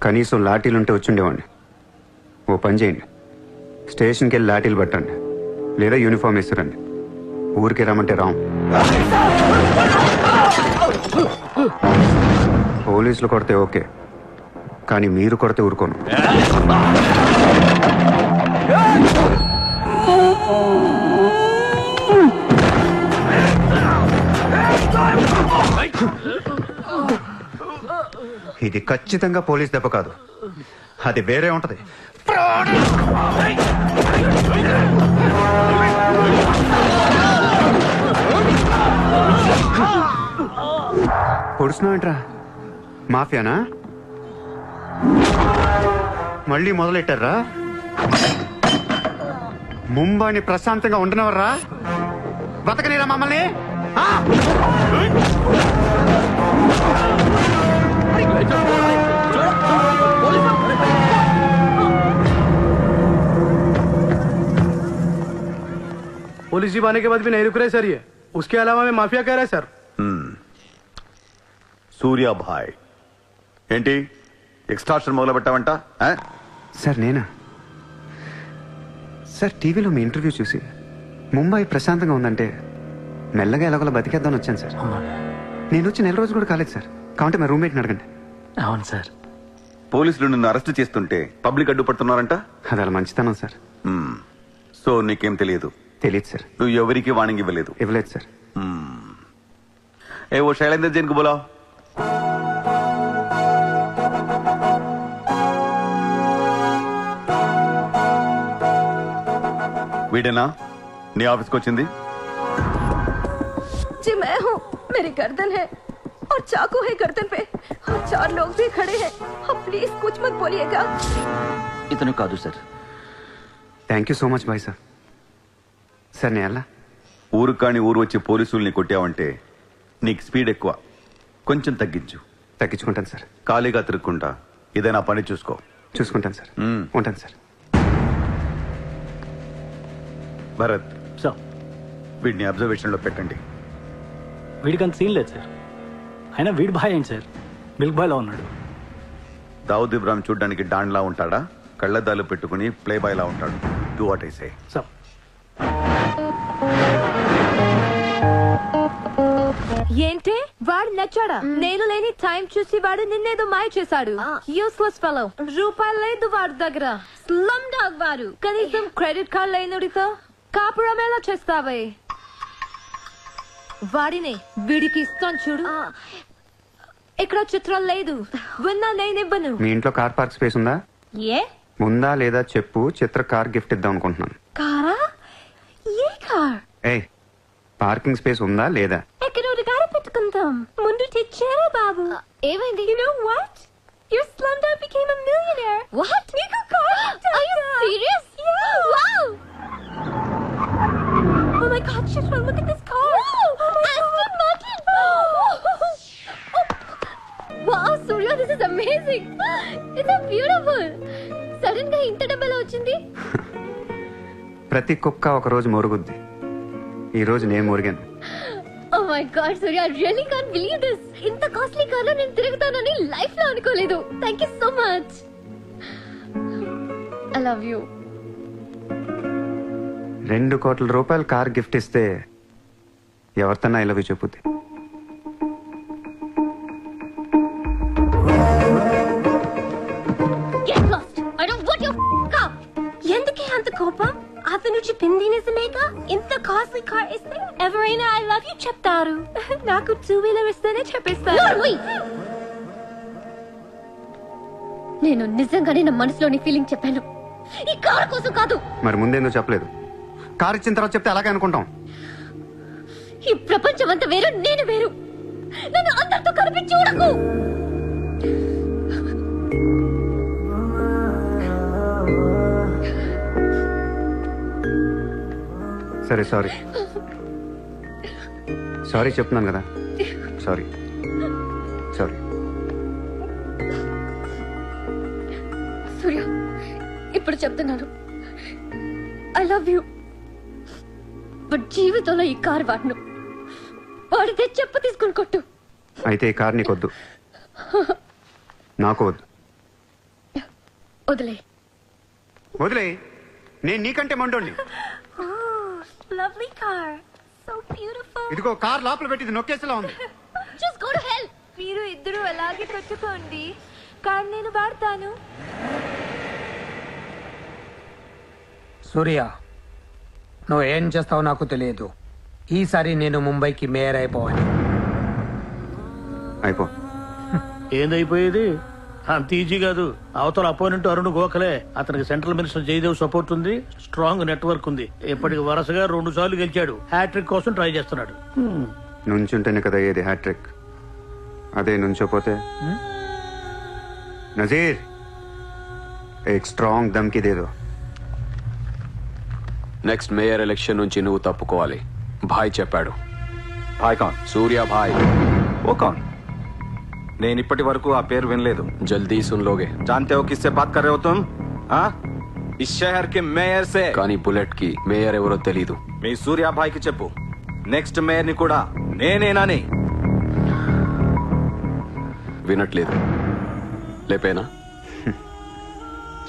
కనీసం లాఠీలుంటే వచ్చుండేవాడిని. ఓ పని చేయండి, స్టేషన్కి వెళ్ళి లాఠీలు పట్టండి, లేదా యూనిఫామ్ ఇస్తారండి. ఊరికి రమ్మంటే రాం. పోలీసులు కొడితే ఓకే, కానీ మీరు కొడితే ఊరుకోను. ఇది ఖచ్చితంగా పోలీస్ దెబ్బ కాదు, అది వేరే ఉంటది. పొడుస్తున్నావేంట్రా? మాఫియానా? మళ్ళీ మొదలెట్టారా? ముంబైని ప్రశాంతంగా ఉండనవర్రా? బతకనేరా మమ్మల్ని? पुलिस जीप आने के बाद भी नहीं रुक रहे सर ये. उसके अलावा मैं माफिया कह रहा है सर. సూర్యాభాయ్ ఏంటి ఎక్స్ట్రాక్షన్ మొదలు పెట్టావంట? సార్ నేనా? సార్ టీవీలో మీ ఇంటర్వ్యూ చూసి ముంబై ప్రశాంతంగా ఉందంటే మెల్లగా ఎలాగోలా బతికేద్దామని వచ్చాను సార్. నేను వచ్చి 4 రోజులు కూడా కాలేదు సార్. కావంటే మా రూమ్మేట్ని అడగండి. అవును సార్. పోలీసులు నిన్ను అరెస్ట్ చేస్తుంటే పబ్లిక్ అడ్డుపడుతున్నారంట. అది అలా మంచితనం సార్. సో నీకేం తెలియదు? తెలియదు సార్. నువ్వు ఎవరికి వార్నింగ్ ఇవ్వలేదు? ఇవ్వలేదు సార్. ఏ ఓ శైలేందర్ జైన్ కు బులావ్. వీడేనా నీ ఆఫీస్కి వచ్చింది? जी मैं हूँ. मेरी गर्दन है और चाकू है गर्दन पे और 4 लोग भी खड़े हैं. आप प्लीज कुछ मत बोलिएगा. ఇతను కాదు sir. Thank you so much bye sir. Sir నేను ఎలా? ఊరు కాని ఊరు వచ్చి పోలీసుల్ని కొట్టావంటే నీకు స్పీడ్ ఎక్కువ, కొంచెం తగ్గించు. తగ్గించుకుంటాను సార్. ఖాళీగా తిరుక్కుంటా ఏదైనా పని చూసుకో. చూసుకుంటాను సార్. ఉంటాను సార్. భరత్, సార్ వీడిని అబ్జర్వేషన్ లో పెట్టండి. వీడికి అంత సీన్ లేదు సార్. అయినా వీడి బాయ్ ఏంటి సార్, మిల్క్ బాయ్లో ఉన్నాడు. దావుద్ ఇబ్రాహిం చూడ్డానికి డాన్లా ఉంటాడా, కళ్ళద్దాలు పెట్టుకుని ప్లే బాయ్ లా ఉంటాడు. Do what I say. Sir ఏంటి వాడు నచ్చాడా? నేను లేని టైం చూసి వాడు నిన్నేదో మాయ చేశాడు. Useless fellow. రూపాయలు లేదు వాడి దగ్గర. స్లమ్ డాగ్ వాడు. కనీసం క్రెడిట్ కార్డ్ లేనుడితో కాపురం ఎలా చేస్తావే? వాడినే వీడికి ఇస్తాను చూడు. ఇక్కడ చిత్రం లేదు. విన్నా నేనివ్వను. మీ ఇంట్లో కార్ పార్క్ స్పేస్ ఉందా? ఏ ఉందా లేదా చెప్పు, చిత్ర కార్ గిఫ్ట్ ఇద్దాం అనుకుంటున్నాను. కారా? ఏ కార్? ఏయ్, పార్కింగ్ స్పేస్ ఉందా లేదా? ఎక్కడ కారు పెట్టుకుంటాం. ముందు తెచ్చారా బాబు? ఏమైంది? You know what? Your slumdog became a millionaire. What? నీకు car? Are you serious? Yeah. Wow. Oh my God, Shishra, look at this car. Aston Martin. Wow, Surya, this is amazing. It's so beautiful. Sudden గా ఇంత డబ్బులు వచ్చింది. ప్రతి కుక్క ఒక రోజు మొరుగుద్ది. ఈ రోజు నేను మురిగాను. Oh my God, Surya, I really can't believe this. ఇంత కాస్ట్లీ కార్లో నేను తిరుగుతానని లైఫ్ లో అనుకోలేదు. Thank you so much. I love you. 2 కోట్ల రూపాయలు కార్ గిఫ్ట్ ఇస్తే ఎవరితోనా ఐ లవ్ యూ చెప్పుద్ది. Get lost. I don't want your car. ఎందుకే అంత కోపం? అతను చెప్పింది నిజమేగా? ఇంత కాస్ట్లీ కార్ ఇస్తే ఎవరైనా ఐ లవ్ యూ చెప్తారు. నాకు 2-wheeler ఇస్తేనే చెప్పేస్తారు. నేను నిజంగానే నా మనసులోని ఫీలింగ్ చెప్పాను. ఈ కార్ కోసం కాదు. మరి ముందేందో చెప్పలేదు? కార్ ఇచ్చిన తర్వాత చెప్తే అలాగే అనుకుంటాం. ఈ ప్రపంచం అంతా వేరు, నేను వేరు. నన్ను అందరితో కలిపి చూడకు. సరే, సారీ సారీ చెప్తున్నాను కదా. Sorry sorry. సూర్య, ఇప్పుడు చెప్తున్నాను, ఐ లవ్ యూ. బట్ జీవితంలో ఈ కార్ వాడను. వాడితే చెప్పు తీసుకుని కొట్టు. అయితే ఈ కార్ నీకొద్దు, నాకు వద్దు. వదిలే. వదిలే. నేను నీకంటే మండోండి. Lovely car, so beautiful. ఇదిగో కార్ లోపల పెట్టింది నొక్కేసేలా ఉంది. Just go to hell. మీరు ఇద్దరు అలాగే పెట్టుకోండి. కార్ నేను వాడతాను. సూర్య, నువ్వు ఏం చేస్తావో నాకు తెలియదు. ఈసారి నేను ముంబైకి మేయర్ అయిపోవాలి. అయిపో. ఏందైపోయేది? అంత ఈజీ కాదు. అవతల అపోనెంట్ అరుణ్ గోఖలే. అతనికి సెంట్రల్ మినిస్టర్ జయదేవ్ సపోర్ట్ ఉంది, స్ట్రాంగ్ నెట్వర్క్ ఉంది. ఇప్పటికి వరుసగా 2 సార్లు గెలిచాడు. హ్యాట్రిక్ కోసం ట్రై చేస్తున్నాడు. నుంచుంటేనే కదా ఏది హ్యాట్రిక్. అదే నుంచోపోతే నజీర్ ఏక్ స్ట్రాంగ్ దమ్కి దేదో. నెక్స్ట్ మేయర్ ఎలక్షన్ నుంచి నువ్వు తప్పుకోవాలి. భాయ్ చెప్పాడు. భాయ్ కౌన్? సూర్య భాయ్. ఓ కౌన్? నేను ఇప్పటి వరకు ఆ పేరు వినలేదు. జల్దీ సున్ లోగే. जानते हो किससे बात कर रहे हो तुम? हाँ? इस शहर के మేయర్ से. కానీ బుల్లెట్ కి మేయర్ ఎవరో తెలీదు. మీ సూర్య భాయ్ కి చెప్పు, నెక్స్ట్ మేయర్ ని కూడా నేనేనని. వినట్లేదు. లేపేనా?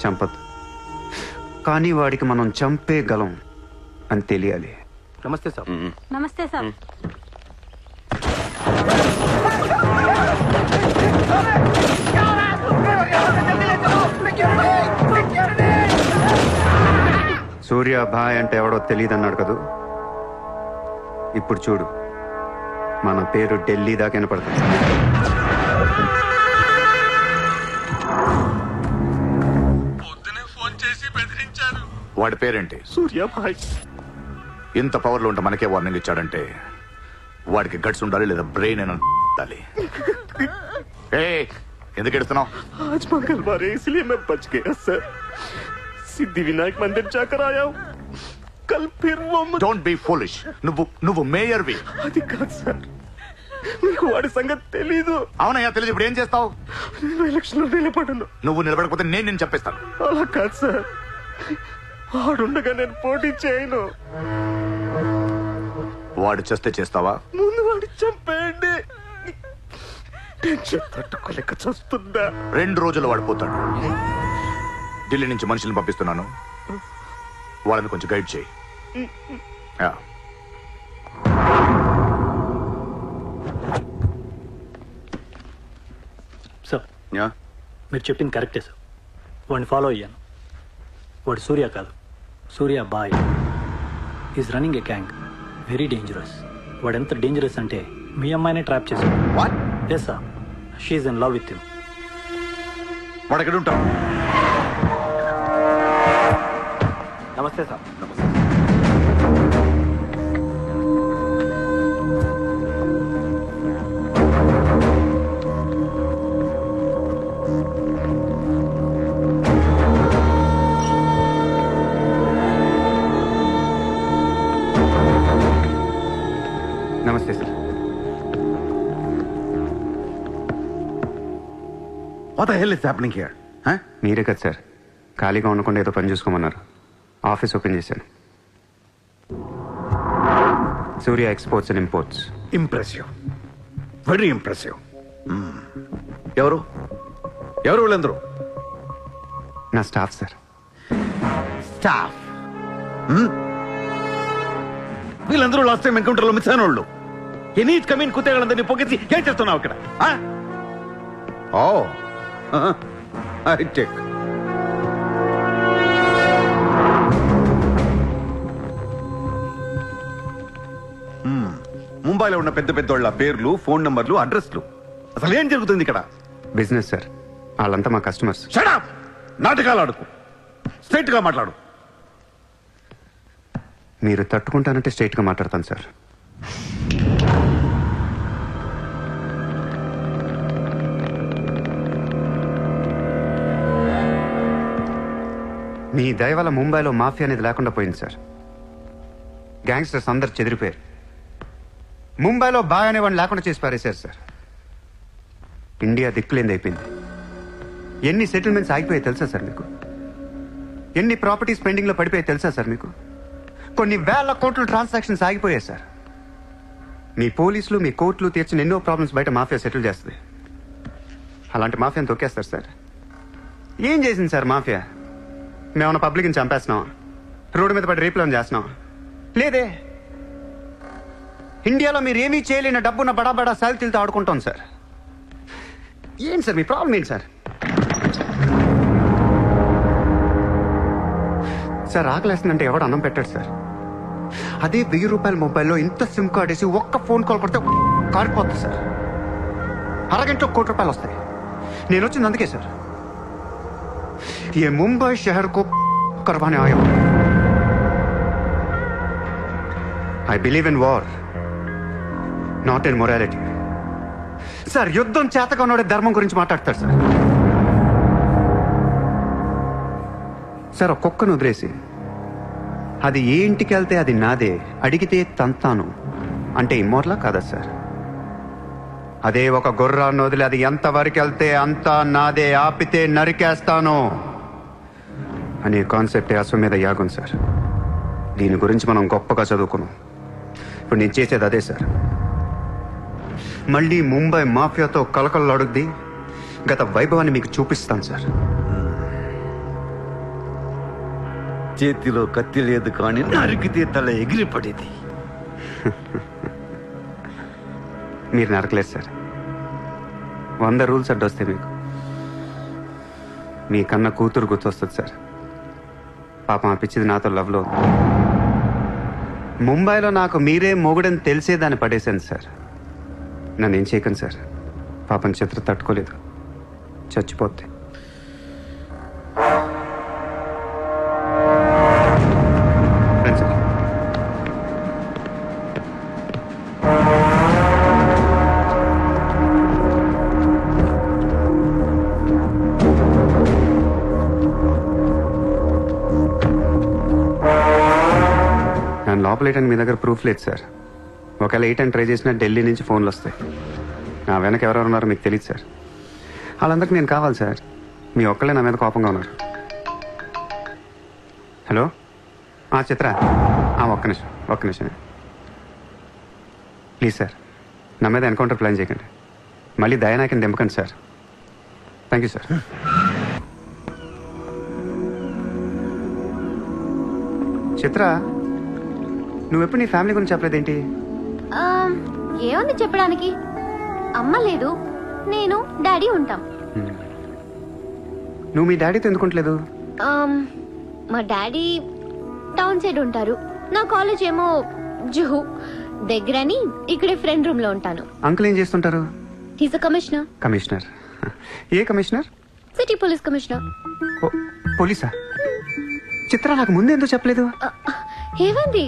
చంపదు, కానీ వాడికి మనం చంపేయగలం అని తెలియాలి. నమస్తే సార్. నమస్తే సార్. సూర్య భాయ్ అంటే ఎవడో తెలియదు అన్నాడు కదూ. ఇప్పుడు చూడు, మన పేరు ఢిల్లీ దాకా వినపడుతుంది. వాడి పేరేంటి? సూర్య భాయ్. ఇంత పవర్లో ఉంటే మనకే వార్నింగ్ ఇచ్చాడంటే వాడికి గట్స్ ఉండాలి, లేదా బ్రెయిన్ అయినా ఉండాలి. ఎందుకు ఎడుతున్నావు? आज मंगलवार है इसलिए मैं बच गया सर. सिद्धि विनायक मंदिर जाकर आया हूँ. కల్ ఫిర్ డోంట్ బి ఫూలిష్. నువ్వు మేయర్వి. అది కాదు సార్, మీకు వాడి సంగతి తెలీదు. అవునయ్యా తెలియదు. ఇప్పుడు ఏం చేస్తావు? నేను ఎలక్షన్ లో నిలబడను. నువ్వు నిలబడకపోతే నేను చెప్పేస్తాను. అలా కాదు సార్, వాడుండగా నేను పోటీ చేయను. వాడు చేస్తే చేస్తావా? ముందు వాడి చంపేయండి. టెన్షన్ తట్టుకోలేక చూస్తుందా. 2 రోజులు వాడు పోతాడు. ఢిల్లీ నుంచి మనుషులను పంపిస్తున్నాను, వాళ్ళని కొంచెం గైడ్ చేయి. సార్ మీరు చెప్పింది కరెక్టే సార్. వాడిని ఫాలో అయ్యాను. వాడు సూర్య కాదు, Surya bhai. Is running a gang, very dangerous. వాడు ఎంత డేంజరస్ అంటే మీ అమ్మాయినే ట్రాప్ చేశాడు. Yes sir, she's in love with you. వాడు ఎక్కడ ఉంటాం? నమస్తే సార్. నమస్తే sir. What the hell is happening here? మీరే కదా సార్ ఖాళీగా ఉండకుండా ఏదో పని చూసుకోమన్నారు. ఆఫీస్ ఓపెన్ చేశాను. Surya exports and imports. Impressive, very impressive. ఎవరు ఎవరు వీళ్ళందరూ? నా స్టాఫ్ సార్. స్టాఫ్? వీళ్ళందరూ లాస్ట్ టైం ఎన్కౌంటర్ లో మిస్ అయిన వాళ్ళు. ఎనీ కమీన్ కుత్తేగాళ్ళందరినీ పొగేసి ఏం చేస్తున్నావు ఇక్కడ? ఓ ఐ చెక్. ముంబైలో ఉన్న పెద్ద పెద్దోళ్ళ పేర్లు, ఫోన్ నంబర్లు, అడ్రస్లు. అసలు ఏం జరుగుతుంది ఇక్కడ? Business sir. వాళ్ళంతా మా కస్టమర్స్. Shut up! నాటకాలు ఆడుకు, స్ట్రైట్ గా మాట్లాడు. మీరు తట్టుకుంటానంటే స్ట్రైట్ గా మాట్లాడతాను సార్. మీ దయ వల్ల ముంబైలో మాఫియా అనేది లేకుండా పోయింది సార్. గ్యాంగ్స్టర్స్ అందరు చెదిరిపోయారు. ముంబైలో బాయ్ అనేవాడిని లేకుండా చేసి పారేశారు సార్. ఇండియా దిక్కులేంది అయిపోయింది. ఎన్ని సెటిల్మెంట్స్ ఆగిపోయాయి తెలుసా సార్ మీకు? ఎన్ని ప్రాపర్టీస్ పెండింగ్లో పడిపోయాయి తెలుసా సార్ మీకు? కొన్ని వేల కోట్ల ట్రాన్సాక్షన్స్ ఆగిపోయాయి సార్. మీ పోలీసులు, మీ కోర్టులు తీర్చిన ఎన్నో ప్రాబ్లమ్స్ బయట మాఫియా సెటిల్ చేస్తుంది. అలాంటి మాఫియాని తొక్కేస్తారు సార్. ఏం చేసింది సార్ మాఫియా? మేమన్నా పబ్లిక్ని చంపేస్తున్నాం, రోడ్డు మీద పడి రేపులను చేస్తున్నాం? లేదే. ఇండియాలో మీరు ఏమీ చేయలేని డబ్బున్న బడా సాల్తీలతో ఆడుకుంటాం సార్. ఏంటి సార్ మీ ప్రాబ్లం ఏంటి సార్? సార్ ఆకలేస్తుందంటే ఎవడు అన్నం పెట్టాడు సార్. అదే 1000 రూపాయల మొబైల్లో ఇంత సిమ్ కార్డ్ వేసి ఒక్క ఫోన్ కాల్ కొడితే కారిపోతుంది సార్. అరగంటలో 1 కోటి రూపాయలు వస్తాయి. నేను వచ్చింది అందుకే సార్. ये मुंबई शहर को करवाने आया हूं. I believe in war, not in morality. Sir యుద్ధం చేతగా ఉన్నోడే ధర్మం గురించి మాట్లాడతారు సార్. సార్ ఒక కుక్కను వదిలేసి అది ఏ ఇంటికి వెళ్తే అది నాదే, అడిగితే తంతాను అంటే ఇమ్మోర్లా కాదా సార్? అదే ఒక గుర్రాన్ని వదిలి అది ఎంతవరకు వెళ్తే అంతా నాదే, ఆపితే నరికేస్తాను అనే కాన్సెప్టే అశ్వమేధ యాగం సార్. దీని గురించి మనం గొప్పగా చదువుకున్నాం. ఇప్పుడు నేను చేసేది అదే సార్. మళ్ళీ ముంబై మాఫియాతో కలకలలాడుద్ది గత వైభవాన్ని మీకు చూపిస్తాను సార్. చేతిలో కత్తి లేదు కానీ నరికితే తల ఎగిరిపడేది. మీరు నరకలేదు సార్. 100 రూల్స్ అడ్డొస్తాయి మీకు. మీ కన్న కూతురు గుర్తొస్తుంది సార్. పాపం అనిపించింది నాతో లవ్లో. ముంబైలో నాకు మీరే మొగుడని తెలిసేదాన్ని పడేశాను సార్. నన్ను ఏం చేయకండి సార్. పాపం చిత్ర తట్టుకోలేదు, చచ్చిపోతే. నన్ను లోపలేయడానికి మీ దగ్గర ప్రూఫ్ లేదు సార్. ఒకవేళ 8 అని ట్రై చేసినా ఢిల్లీ నుంచి ఫోన్లు వస్తాయి. నా వెనక ఎవరెవరు ఉన్నారో మీకు తెలియదు సార్. వాళ్ళందరికీ నేను కావాలి సార్. మీ ఒక్కళ్ళే నా మీద కోపంగా ఉన్నారు. హలో చిత్ర, ఒక్క నిమిషం ప్లీజ్ సార్, నా మీద ఎన్కౌంటర్ ప్లాన్ చేయకండి. మళ్ళీ దయానాయకని దింపకండి సార్. Thank you sir. చిత్ర, నువ్వెప్పుడు నీ ఫ్యామిలీ గురించి చెప్పలేదేంటి? ఏముంది చెప్పడానికి? అమ్మ లేదు, నేను డాడీ ఉంటాం. నువ్వు మీ డాడీతో ఎందుకుంటలేదు? మా డాడీ టౌన్ సైడ్ ఉంటారు, నా కాలేజ్ ఏమో జుహు దగ్గరని ఇక్కడే ఫ్రెండ్ రూమ్ లో ఉంటాను. అంకుల్ ఏం చేస్తుంటారు? He's a commissioner. కమిషనర్? ఏ కమిషనర్? City police commissioner. పోలీసా? చిత్ర, నాకు ముందు ఎందుకు చెప్పలేదు? ఏమైంది?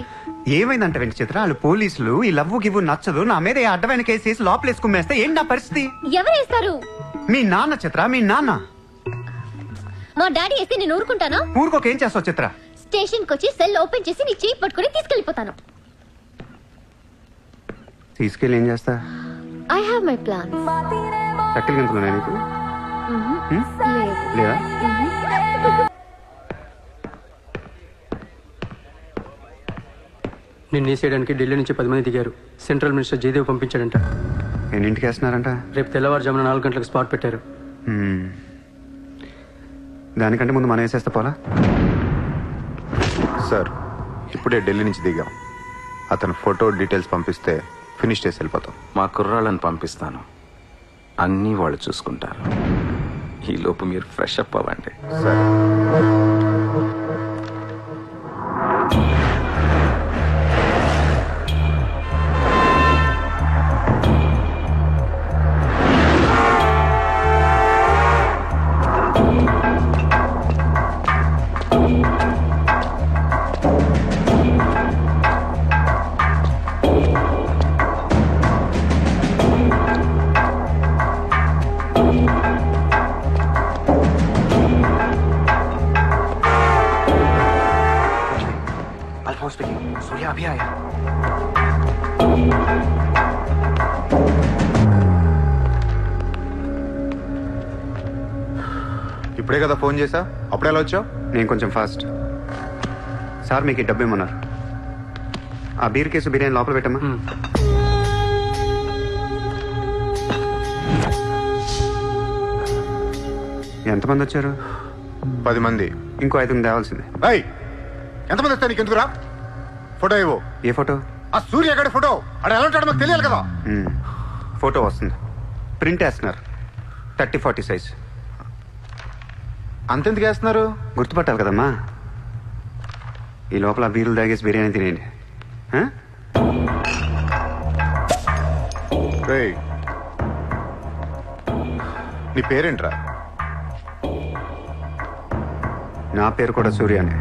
ఏమైందంట వెంట చిత్ర, వాళ్ళు పోలీసులు ఈ లవ్వు గివ్వు నచ్చదు, నా మీద అడ్డమైన కేసు వేసి లోపలేసి కుమ్మేస్తే ఏంటి నా పరిస్థితి? ఎవరేస్తారు? మీ నాన్న చిత్ర, మీ నాన్న. మా డాడీ వేస్తే నేను ఊరుకుంటానా? ఊరుకోకేం చేస్తావు చిత్ర? స్టేషన్ కి వచ్చి సెల్ ఓపెన్ చేసి నీ చేయి పట్టుకుని తీసుకెళ్లిపోతాను. తీసుకెళ్ళి ఏం చేస్తా? I have my plans. చక్కలు గంతులున్నా నీకు? లేదా? నిన్ను వేసేయడానికి ఢిల్లీ నుంచి 10 మంది దిగారు. సెంట్రల్ మినిస్టర్ జయదేవ్ పంపించాడంట. ఎన్నింటికి వేస్తున్నారంట? రేపు తెల్లవారుజామున 4 గంటలకు స్పాట్ పెట్టారు. దానికంటే ముందు మనం వేసేస్తే పోలా? సార్, ఇప్పుడే ఢిల్లీ నుంచి దిగాం. అతను ఫోటో డీటెయిల్స్ పంపిస్తే ఫినిష్ చేసి వెళ్ళిపోతాం. మా కుర్రాళ్ళని పంపిస్తాను, అన్నీ వాళ్ళు చూసుకుంటారు. ఈ లోపు మీరు ఫ్రెష్ అప్ అవ్వండి. సార్, सूर्या अभी आया. ఇప్పుడే కదా ఫోన్ చేసా, అప్పుడే ఎలా వచ్చావు? నేను కొంచెం ఫాస్ట్. సార్ మీకు డబ్బు ఇమ్మన్నారు. ఆ బీర్ కేసు బిర్యానీ లోపల పెట్టమ్మా. ఎంతమంది వచ్చారు? 10 మంది. ఇంకో 5 తేవాల్సిందే. ఎంతమంది వస్తా? నీకు ఎందుకురా? ఫోటో ఇవ్వు. ఏ ఫోటో? ఆ సూర్యగడి ఫోటో. అక్కడ ఎలా ఉంటాడో మాకు తెలియాలి కదా. ఫోటో వస్తుంది, ప్రింట్ వేస్తున్నారు. 30-40 సైజ్. అంతెందుకు వేస్తున్నారు? గుర్తుపట్టాలి కదమ్మా. ఈ లోపల బీరులు తాగేసి బిర్యానీ తినేయండి. నీ పేరేంట్రా? నా పేరు కూడా సూర్యానే.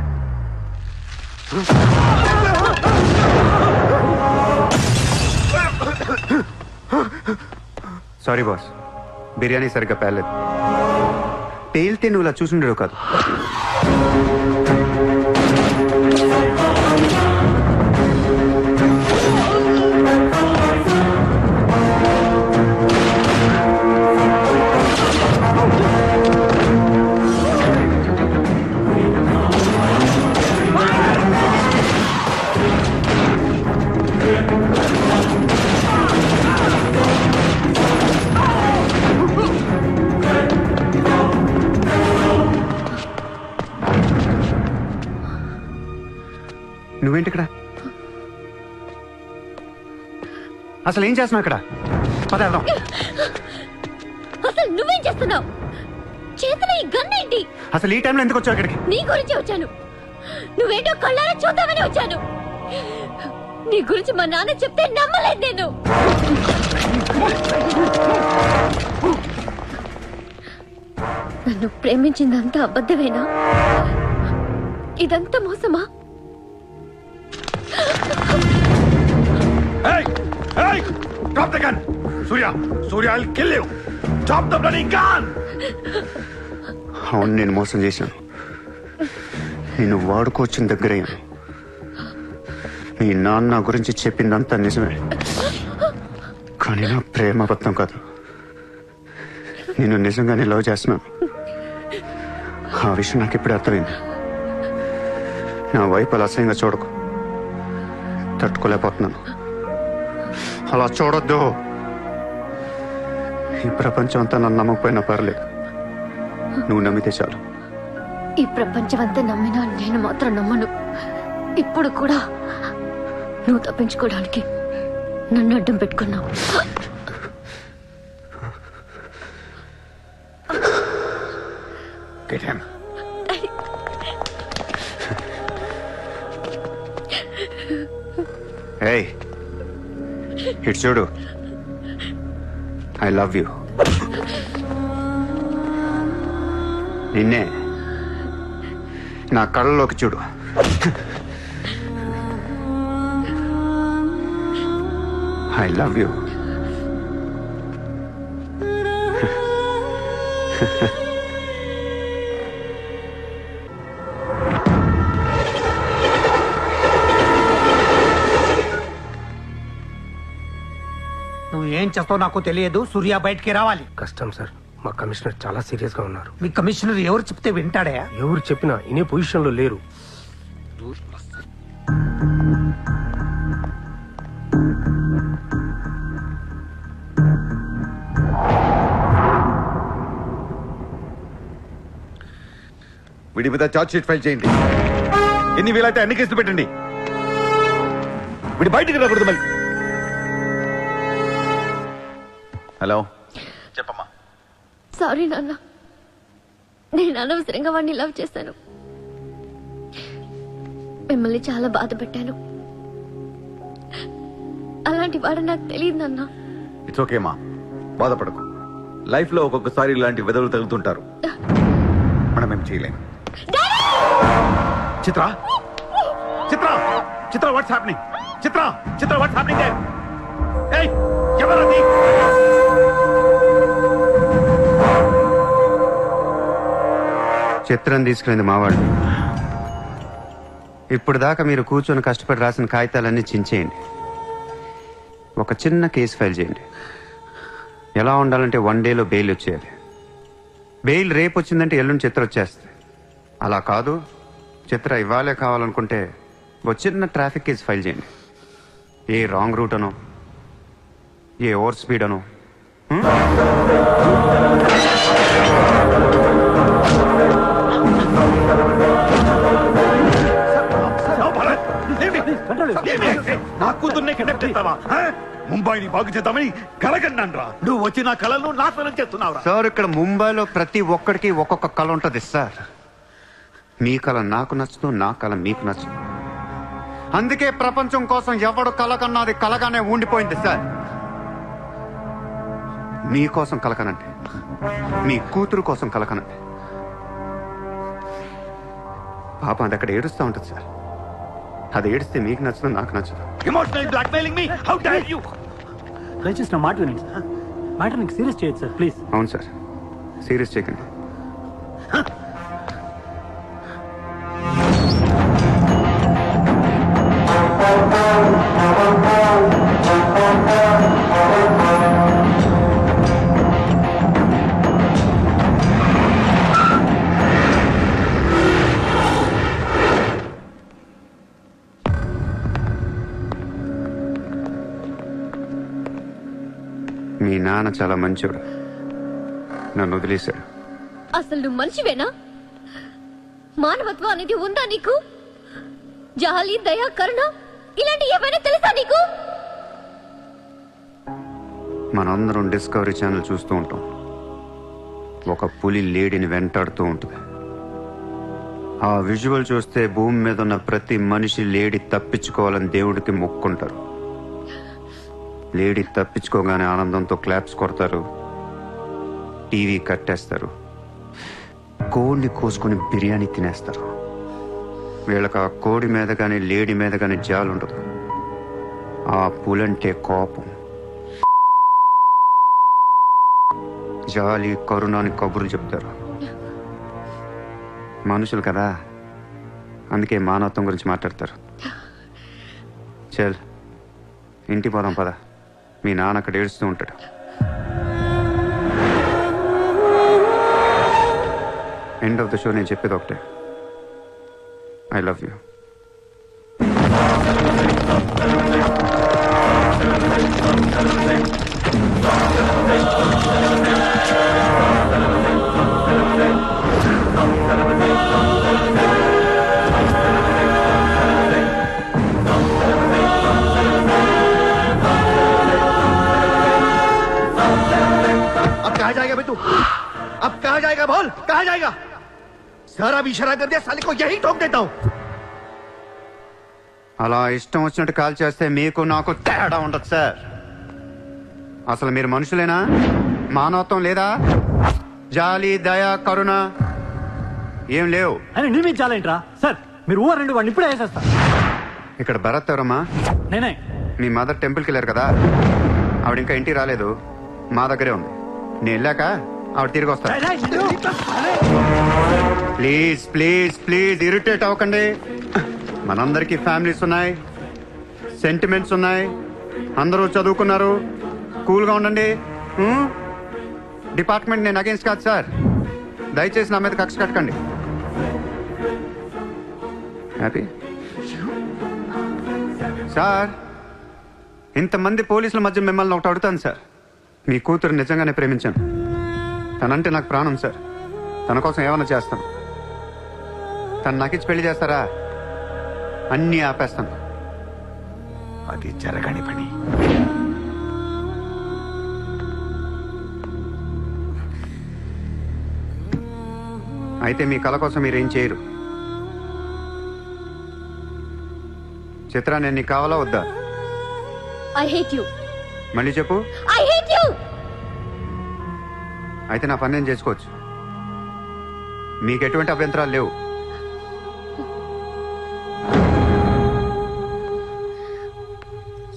సారీ బాస్, బిర్యానీ సరిగ్గా పేర్లేదు. పేలితే నువ్వు ఇలా చూసుండేవు కాదు. నువ్వేంటి ఇక్కడ? అసలు ఏం చేస్తున్నావు ఇక్కడ? పదేద్దాం. అసలు నువ్వేం చేస్తున్నావు? చేతిలో ఈ గన్ ఏంటి? అసలు ఈ టైంలో ఎందుకు వచ్చావు ఇక్కడికి? నీ గురించి వచ్చాను. నువ్వేంటో కళ్ళారా చూద్దామని వచ్చాను. నీ గురించి మా నాన్న చెప్తే నమ్మలేదు నేను. నన్ను ప్రేమించిందంతా అబద్ధమేనా? ఇదంతా మోసమా? Hey! Hey! Drop the gun! Surya! Surya, I'll kill you! Drop the bloody gun! అవును, నేను మోసం చేశాను. నిన్ను వాడుకోవచ్చిన దగ్గరయ్యాను. మీ నాన్న గురించి చెప్పిందంతా నిజమే, కానీ నా ప్రేమ అబద్ధం కాదు. నేను నిజంగానే లవ్ చేస్తున్నాను. ఆ విషయం నాకు ఇప్పుడే అర్థమైంది. నా వైపు అలా అసహ్యంగా చూడకు, తట్టుకోలేకపోతున్నాను. అలా చూడొద్దు. ఈ ప్రపంచం అంతా నన్ను నమ్మకపోయినా పర్లేదు, నువ్వు నమ్మితే చాలు. ఈ ప్రపంచం అంతా నమ్మినా నేను మాత్రం నమ్మను. ఇప్పుడు కూడా నువ్వు తప్పించుకోవడానికి నన్ను అడ్డం పెట్టుకున్నావు. Get him. Hey, ఇటు చూడు. I love you. నిన్నే నా కళ్ళలోకి చూడు. I love you. నువ్వు ఏం చేస్తావు నాకు తెలియదు. సూర్య బయటికి రావాలి. కష్టం సార్, మా కమిషనర్ చాలా సీరియస్ గా ఉన్నారు. మీ కమిషనర్ ఎవరు చెప్తే వింటాడా? ఎవరు చెప్పినా ఇనే పొజిషన్ లో లేరు. వీడి మీద ఛార్జ్ షీట్ ఫైల్ చేయండి. ఎన్ని వీలైతే అన్ని కేసులు పెట్టండి. వీడి బయటికి రాకూడదు మళ్ళీ. హలో, చెప్పమ్మా. సారీ నాన్న, నేను అనవసరంగా వాడిని లవ్ చేశాను. మిమ్మల్ని చాలా బాధ పెట్టాను. అలాంటి వాడు నాకు తెలియదు నాన్న. ఇట్స్ ఓకే మా, బాధపడకు. లైఫ్ లో ఒక్కొక్కసారి ఇలాంటి వెదవులు తగులుతుంటారు, మనం ఏం చేయలేం. Chitra, Chitra, Chitra, what's happening? Chitra, Chitra, what's happening there? ఏయ్, ఎవరది? చిత్రం తీసుకెళ్ళింది మావాళ్ళు. ఇప్పుడు దాకా మీరు కూర్చొని కష్టపడి రాసిన కాగితాలన్నీ చించేయండి. ఒక చిన్న కేసు ఫైల్ చేయండి. ఎలా ఉండాలంటే 1 డేలో బెయిల్ వచ్చేయాలి. బెయిల్ రేపు వచ్చిందంటే ఎల్లుండి చిత్ర వచ్చేస్తుంది. అలా కాదు, చిత్ర ఇవ్వాలే కావాలనుకుంటే ఒక చిన్న ట్రాఫిక్ కేసు ఫైల్ చేయండి. ఏ రాంగ్ రూట్ అనో, ఏ ఓవర్ స్పీడ్ అనో. నా కూతుర్నే కిడ్నాప్ చేస్తావా? ముంబైని బాగు చేద్దామని కలగన్నాన్రా. నువ్వు వచ్చి నా కళను నాశనం చేస్తున్నావురా. సార్, ఇక్కడ ముంబైలో ప్రతి ఒక్కడికి ఒక్కొక్క కళ ఉంటుంది సార్. మీ కళ నాకు నచ్చదు, నా కళ మీకు నచ్చదు. అందుకే ప్రపంచం కోసం ఎవడు కళ కన్నది కలగానే ఉండిపోయింది సార్. మీకోసం కలకనంటే, మీ కూతురు కోసం కలకనంటే. పాపం అది అక్కడ ఏడుస్తూ ఉంటుంది సార్. అది ఏడిస్తే మీకు నచ్చదు, నాకు నచ్చదు. Emotional blackmailing me, how dare you? దయచేసి నా మాట వినండి సార్. మ్యాటర్ నీకు సీరియస్ చేయొచ్చు సార్, ప్లీజ్. అవును సార్, సీరియస్ చేయకండి. మీ నాన్న చాలా మంచోడు, నన్ను వదిలేశాడు. అసలు నువ్వు మనిషివేనా? మానవత్వం అనేది ఉందా నీకు? జాలి, దయ, కరుణ ఇలాంటి ఏమైనా తెలుసా నీకు? మనందరం డిస్కవరీ ఛానల్ చూస్తూ ఉంటాం. ఒక పులి లేడీని వెంటాడుతూ ఉంటుంది. ఆ విజువల్ చూస్తే భూమి మీద ఉన్న ప్రతి మనిషి లేడీ తప్పించుకోవాలని దేవుడికి మొక్కుంటారు. లేడీ తప్పించుకోగానే ఆనందంతో క్లాప్స్ కొడతారు, టీవీ కట్టేస్తారు, కోడిని కోసుకొని బిర్యానీ తినేస్తారు. వీళ్ళకి ఆ కోడి మీద కానీ లేడీ మీద కానీ జాలి ఉండదు. ఆ పులంటే కోపం, జాలి, కరుణ అని కబుర్లు చెప్తారు. మనుషులు కదా, అందుకే మానవత్వం గురించి మాట్లాడతారు. చల్ ఇంటికి పోదాం పద. మీ నాన్న అక్కడ ఏడుస్తూ ఉంటాడు. ఎండ్ ఆఫ్ ద షో నేను చెప్పేది ఒకటే, ఐ లవ్ యూ. अब कहाँ जाएगा बे तू? अब कहाँ जाएगा बोल, कहाँ जाएगा? सारा भी इशारा कर दिया, साले को यही ठोक देता हूँ. అలా ఇష్టం వచ్చినట్టు కాల్ చేస్తే మీకు నాకు తేడా ఉండదు సార్. అసలు మీరు మనుషులేనా? మానవత్వం లేదా? జాలి, దయ, కరుణ ఏం లేవు. అని నిర్మించాలేంట్రా సార్? మీరు ఊరండి వాడిని ఇప్పుడే వేసేస్తా. ఇక్కడ భరత్ ఎవరమ్మా? నేనే. మీ మదర్ టెంపుల్కి వెళ్ళారు కదా, ఆవిడ ఇంకా ఇంటికి రాలేదు, మా దగ్గరే ఉంది. నేను వెళ్ళాక ఆవిడ తిరిగి వస్తా. ప్లీజ్ ప్లీజ్ ప్లీజ్ ఇరిటేట్ అవ్వకండి. మనందరికీ ఫ్యామిలీస్ ఉన్నాయి, సెంటిమెంట్స్ ఉన్నాయి, అందరూ చదువుకున్నారు. కూల్గా ఉండండి. డిపార్ట్మెంట్ నేను అగేన్స్ట్ కాదు సార్. దయచేసి నా మీద కక్ష కట్టకండి. Happy sir. ఇంతమంది పోలీసుల మధ్య మిమ్మల్ని ఒకటి అడుగుతాను సార్. మీ కూతురు నిజంగానే ప్రేమించాను. తనంటే నాకు ప్రాణం సార్. తన కోసం ఏమైనా చేస్తాను. తను నాకిచ్చి పెళ్లి చేస్తారా? అన్నీ ఆపేస్తాను. అది జరగని పని. అయితే మీ కళ కోసం మీరేం చేయరు. చిత్ర, నేను నీకు కావాలా వద్దా? I hate you. మళ్ళీ చెప్పు. I hate you. అయితే నా పని నేను చేసుకోవచ్చు. మీకు ఎటువంటి అభ్యంతరాలు లేవు.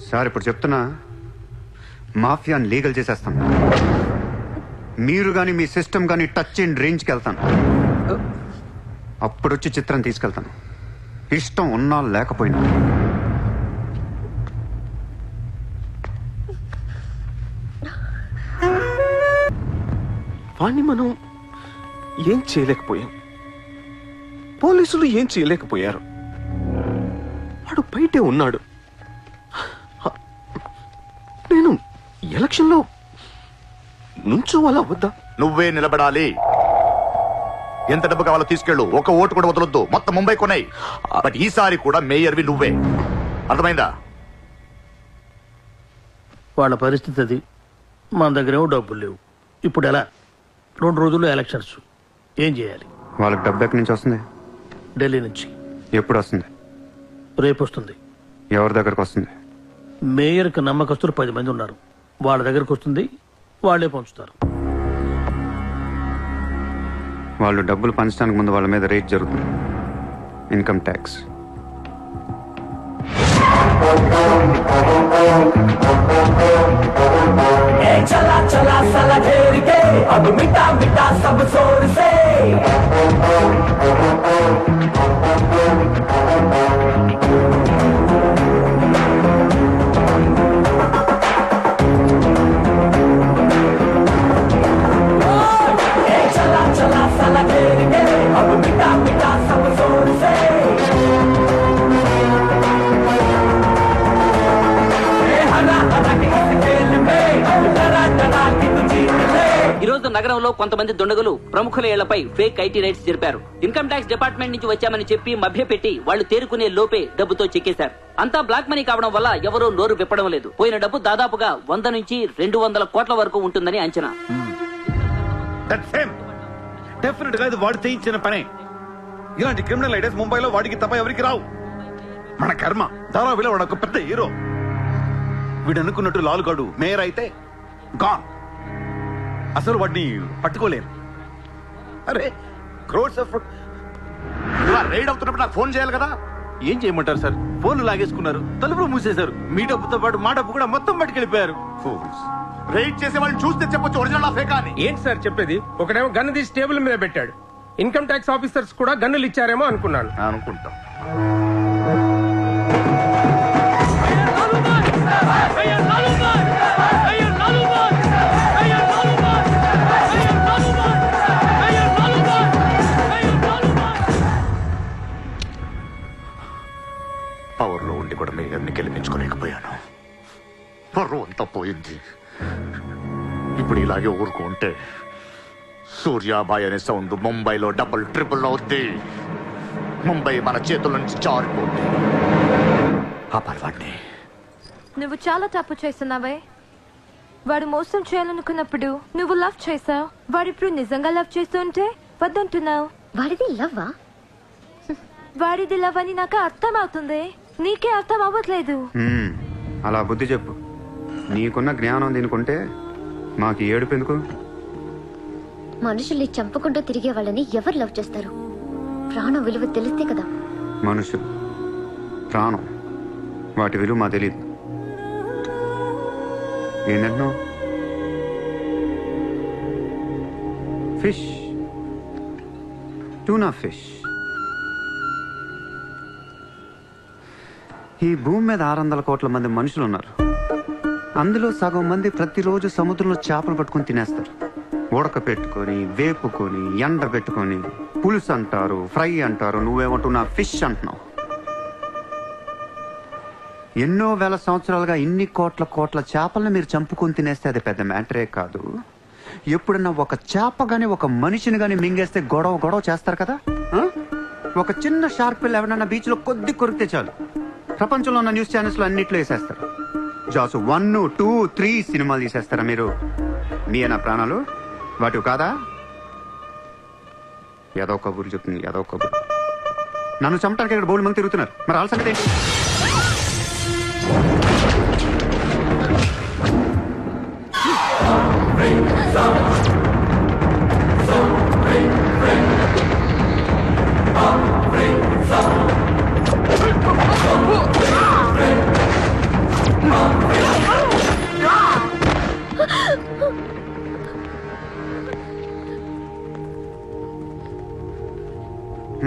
సార్ ఇప్పుడు చెప్తున్నా, మాఫియాని లీగల్ చేసేస్తాను. మీరు కానీ మీ సిస్టమ్ కానీ టచ్ అండ్ రేంజ్కి వెళ్తాను. అప్పుడొచ్చి చిత్రం తీసుకెళ్తాను, ఇష్టం ఉన్నా లేకపోయినా. వాణ్ణి మనం ఏం చేయలేకపోయాం. పోలీసులు ఏం చేయలేకపోయారు. వాడు బయటే ఉన్నాడు. నేను ఎలక్షన్లో నుంచోవాలా వద్దా? నువ్వే నిలబడాలి. ఎంత డబ్బు కావాలో తీసుకెళ్ళు. ఒక ఓటు కూడా వదలొద్దు. మొత్తం ముంబై కొన్నాయి. బట్ ఈసారి కూడా మేయర్వి నువ్వే. అర్థమైందా? వాళ్ళ పరిస్థితి అది. మన దగ్గరేమో డబ్బులు లేవు. ఇప్పుడు ఎలా? 2 రోజుల్లో ఎలక్షన్స్. ఏం చేయాలి? వాళ్ళకి డబ్బు ఎక్కడి నుంచి వస్తుంది? ఢిల్లీ నుంచి. ఎప్పుడు వస్తుంది? రేపు వస్తుంది. ఎవరి దగ్గరకు వస్తుంది? మేయర్కి నమ్మకస్తులు 10 మంది ఉన్నారు. వాళ్ళ దగ్గరకు వస్తుంది, వాళ్ళే పంచుతారు. వాళ్ళు డబ్బులు పంచడానికి ముందు వాళ్ళ మీద రేట్ జరుగుతుంది. Income tax. चला चला साला घेर के अब मिटा मिटा सब जोर से चला चला साला घेर के अब मिटा मिटा सब जोर से हरा हरा के इस खेल में डरा डरा के तू जीत ले. ఈ రోజు నగరంలో కొంతమంది దుండగులు ప్రముఖుల ఇళ్లపై ఫేక్ ఐటీ రైడ్స్ జరిపారు. ఇన్కమ్ ట్యాక్స్ డిపార్ట్మెంట్ నుంచి వచ్చామని చెప్పి మభ్యపెట్టి వాళ్లు తేరుకునే లోపే డబ్బుతో చెక్కేశారు. అంతా బ్లాక్ మనీ కావడం వల్ల ఎవరూ నోరు విప్పడం లేదు. పోయిన డబ్బు దాదాపుగా 100 నుంచి 200 కోట్ల వరకు ఉంటుందని అంచనా. డెఫినెట్ గా ఇది వాడు చేయించిన పనే. ఇలాంటి క్రిమినల్ ఐడియాస్ ముంబైలో వాడికి తప్ప ఎవరికి రావు. మన కర్మ. ధారావిలో వాడు ఒక పెద్ద హీరో. వీడు అనుకున్నట్టు లాలుగాడు మేయర్ అయితే గాన్. అసలు వాడిని పట్టుకోలేరు. అరే క్రోర్స్ ఆఫ్ రైడ్ అవుతున్నప్పుడు నాకు ఫోన్ చేయాలి కదా. ఏం చేయమంటారు సార్? ఫోన్లు లాగేసుకున్నారు, తలుపులు మూసేశారు. మీ డబ్బుతో పాటు మా డబ్బు కూడా మొత్తం పట్టుకెళ్ళిపోయారు. రైడ్ చేసే వాళ్ళని చూస్తే చెప్పొచ్చు ఒరిజినల్ ఫేక్ అని. ఏంటి సార్ చెప్పేది? ఒకడేమో గన్ను తీసి టేబుల్ మీద పెట్టాడు. ఇన్కమ్ ట్యాక్స్ ఆఫీసర్స్ కూడా గన్నులు ఇచ్చారేమో అనుకున్నాను. అనుకుంటాం. పవర్లో ఉండి కూడా మేయర్ని గెలిపించుకోలేకపోయాను. పరువు అంతా పోయింది. ఇప్పుడు ఇలాగే ఊరుకుంటే సూర్యాబాయ్ అనే సౌండ్ ముంబైలో డబుల్ ట్రిపుల్ అవుద్ది. ముంబై మన చేతుల నుంచి జారిపోద్ది. ఆపాలి వాడిని. నువ్వు చాలా తప్పు చేస్తున్నావే. వాడు మోసం చేయాలనుకున్నప్పుడు నువ్వు లవ్ చేసావు. వాడిప్పుడు నిజంగా లవ్ చేస్తుంటే వద్దంటున్నావు. వాడిది లవ్వా? వాడిది లవ్ అని నాకు అర్థం అవుతుంది, నీకే అర్థం అవ్వట్లేదు. అలా బుద్ధి చెప్పు. నీకున్న జ్ఞానం దీనికుంటే మాకు ఏడుపు ఎందుకు? మనుషుల్ని చంపుకుంటూ తిరిగే వాళ్ళని ఎవరు లవ్ చేస్తారు? ప్రాణం విలువ తెలిస్తే కదా. మనుషులు, ప్రాణం, వాటి విలువ మా తెలియదు. ఏంటంటున్నావు? Fish, tuna fish. ఈ భూమి మీద 600 కోట్ల మంది మనుషులు ఉన్నారు. అందులో సగం మంది ప్రతిరోజు సముద్రంలో చేపలు పట్టుకొని తినేస్తారు. ఉడక పెట్టుకొని, వేపుకొని, ఎండ పెట్టుకొని, పులుసు అంటారు, ఫ్రై అంటారు. నువ్వేమంటున్నా ఫిష్ అంటున్నావు. ఎన్నో వేల సంవత్సరాలుగా ఇన్ని కోట్ల చేపలను మీరు చంపుకొని తినేస్తే అది పెద్ద మ్యాటరే కాదు. ఎప్పుడన్నా ఒక చేప గాని ఒక మనిషిని గాని మింగేస్తే గొడవ చేస్తారు కదా. ఒక చిన్న షార్క్ పిల్ల ఎవరన్నా బీచ్ లో కొద్ది కొరికితే చాలు, ప్రపంచంలో ఉన్న న్యూస్ ఛానల్స్ లో అన్నిట్లో వేసేస్తారు. జాసు 1, 2, 3 సినిమాలు తీసేస్తారా మీరు? మీ నా ప్రాణాలు వాటి కాదా? ఏదో కబుర్లు చెప్తుంది, ఏదో కబుర్లు. నన్ను చంపడానికి ఇక్కడ బోల్డ్ మంది తిరుగుతున్నారు. మరి వాళ్ళ సంగతి ఏంటి?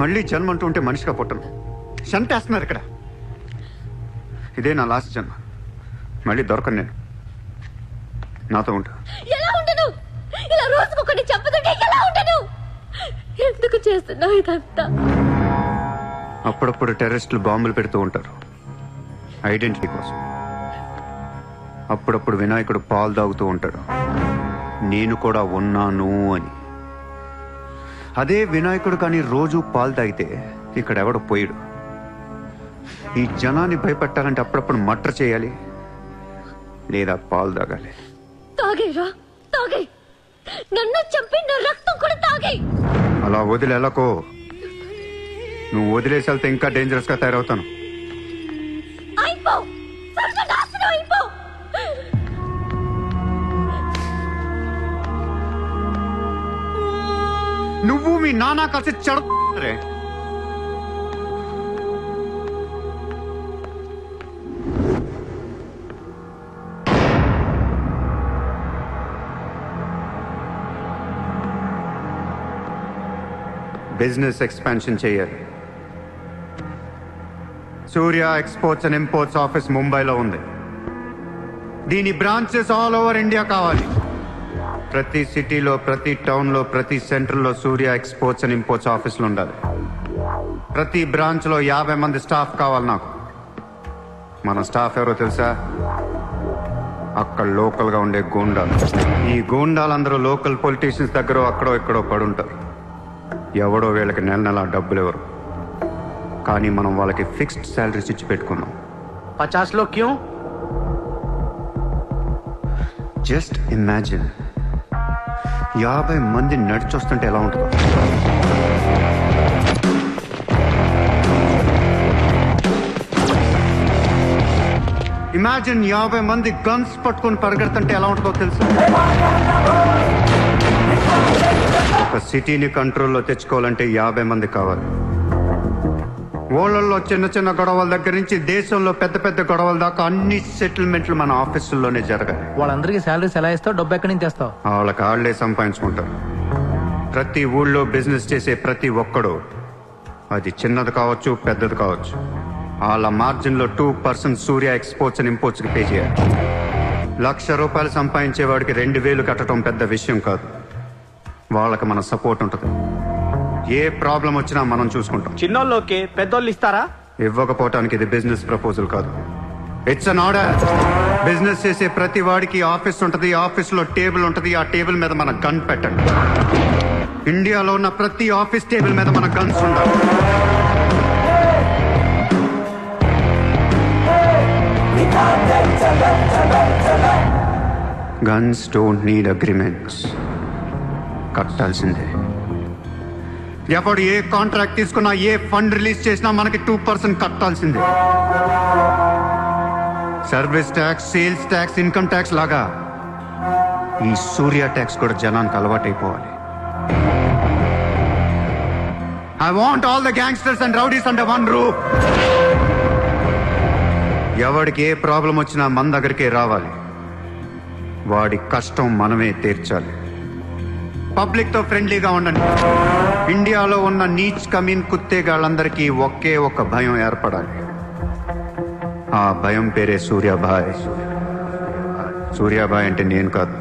మళ్ళీ జన్మ అంటూ ఉంటే మనిషిగా పుట్టను. చంపేస్తున్నారు ఇక్కడ. ఇదే నా లాస్ట్ జన్మ. మళ్ళీ దొరకను నేను. నాతో ఉంటా. ఎలా ఉండను? ఇలా రోజుకొకటి చంపుతుంటే ఎలా ఉండను? ఎందుకు చేస్తున్నావు ఇదంతా? అప్పుడప్పుడు టెర్రరిస్టులు బాంబులు పెడుతూ ఉంటారు ఐడెంటిటీ కోసం. అప్పుడప్పుడు వినాయకుడు పాలు తాగుతూ ఉంటాడు, నేను కూడా ఉన్నాను అని. అదే వినాయకుడు కానీ రోజు పాలు తాగితే ఇక్కడ ఎవడు పోయాడు. ఈ జనాన్ని భయపెట్టాలంటే అప్పుడప్పుడు మట్ర చేయాలి, లేదా పాలు తాగాలి. తాగేరా, తాగే. నన్ను చంపి నా రక్తం కూడా తాగే. అలా వదిలేలకో. నువ్వు వదిలేసి వెళ్తే ఇంకా డేంజరస్ గా తయారవుతాను. అయిపో, సర్వనాశనం అయిపో. నువ్వు మీ నాన్న కలిసి చెడరే. బిజినెస్ ఎక్స్పాన్షన్ చేయాలి. సూర్య ఎక్స్పోర్ట్స్ అండ్ ఇంపోర్ట్స్ ఆఫీస్ ముంబైలో ఉంది. దీని బ్రాంచెస్ ఆల్ ఓవర్ ఇండియా కావాలి. ప్రతి సిటీలో, ప్రతి టౌన్లో, ప్రతి సెంటర్లో సూర్య ఎక్స్పోర్ట్స్ అండ్ ఇంపోర్ట్స్ ఆఫీసులు ఉండాలి. ప్రతి బ్రాంచ్లో 50 మంది స్టాఫ్ కావాలి నాకు. మన స్టాఫ్ ఎవరో తెలుసా? అక్కడ లోకల్గా ఉండే గూండాలు. ఈ గూండాలందరూ లోకల్ పొలిటీషియన్స్ దగ్గర అక్కడో ఇక్కడో పడుంటారు. ఎవడో వీళ్ళకి నెల డబ్బులు ఎవరు, కానీ మనం వాళ్ళకి ఫిక్స్డ్ శాలరీస్ ఇచ్చి పెట్టుకున్నాం. 50 లో క్యూ? జస్ట్ ఇమాజిన్ 50 మంది నడిచొస్తుంటే ఎలా ఉంటుందో. ఇమాజిన్ 50 మంది గన్స్ పట్టుకొని పరిగెడుతుంటే ఎలా ఉంటుందో తెలుసు. ఒక సిటీని కంట్రోల్లో తెచ్చుకోవాలంటే 50 మంది కావాలి. ఊళ్ళల్లో చిన్న చిన్న గొడవల దగ్గర నుంచి దేశంలో పెద్ద పెద్ద గొడవల దాకా అన్ని సెటిల్మెంట్లు మన ఆఫీసుల్లోనే జరగాలి. వాళ్ళందరికీ శాలరీస్ ఎలా ఇస్తావు? డబ్బు ఎక్కడి నుంచి తెస్తావు? వాళ్ళకి ఆళ్లే సంపాదించుకుంటారు. ప్రతి ఊళ్ళో బిజినెస్ చేసే ప్రతి ఒక్కడు, అది చిన్నది కావచ్చు పెద్దది కావచ్చు, వాళ్ళ మార్జిన్లో 2% సూర్య ఎక్స్పోర్ట్స్ అండ్ ఇంపోర్ట్స్ కి పే చేయాలి. ₹1,00,000 సంపాదించేవాడికి 2,000 కట్టడం పెద్ద విషయం కాదు. వాళ్ళకి మన సపోర్ట్ ఉంటుంది. ఏ ప్రాబ్లం వచ్చినా మనం చూసుకుంటాం. చిన్నోళ్ళకి పెద్దోళ్ళు ఇస్తారా? ఇవ్వకపోవటానికి ఇది బిజినెస్ ప్రపోజల్ కాదు, ఇట్స్ అన్ ఆర్డర్. బిజినెస్ చేసే ప్రతి వాడికి ఆఫీస్ ఉంటుంది, ఆఫీస్ లో టేబుల్ ఉంటుంది, ఆ టేబుల్ మీద మన గన్ పెట్టండి. ఇండియాలో ఉన్న ప్రతి ఆఫీస్ టేబుల్ మీద మన గన్స్ ఉండాలి. Guns don't need agreements. కట్టాల్సిందే. ఎప్పుడు ఏ కాంట్రాక్ట్ తీసుకున్నా, ఏ ఫండ్ రిలీజ్ చేసినా మనకి 2% కట్టాల్సిందే. Service tax, sales tax, income tax లాగా ఈ సూర్య ట్యాక్స్ కూడా జనానికి అలవాటైపోవాలి. I want all the gangsters and rowdies under one roof. ఎవడికి ఏ ప్రాబ్లం వచ్చినా మన దగ్గరికే రావాలి. వాడి కష్టం మనమే తీర్చాలి. పబ్లిక్ తో ఫ్రెండ్లీగా ఉండండి. ఇండియాలో ఉన్న నీచ్ కమీన్ కుత్తేగాళ్ళందరికీ ఒకే ఒక భయం ఏర్పడాలి. ఆ భయం పేరే సూర్యాభాయ్. సూర్యాభాయ్ అంటే నేను కాదు,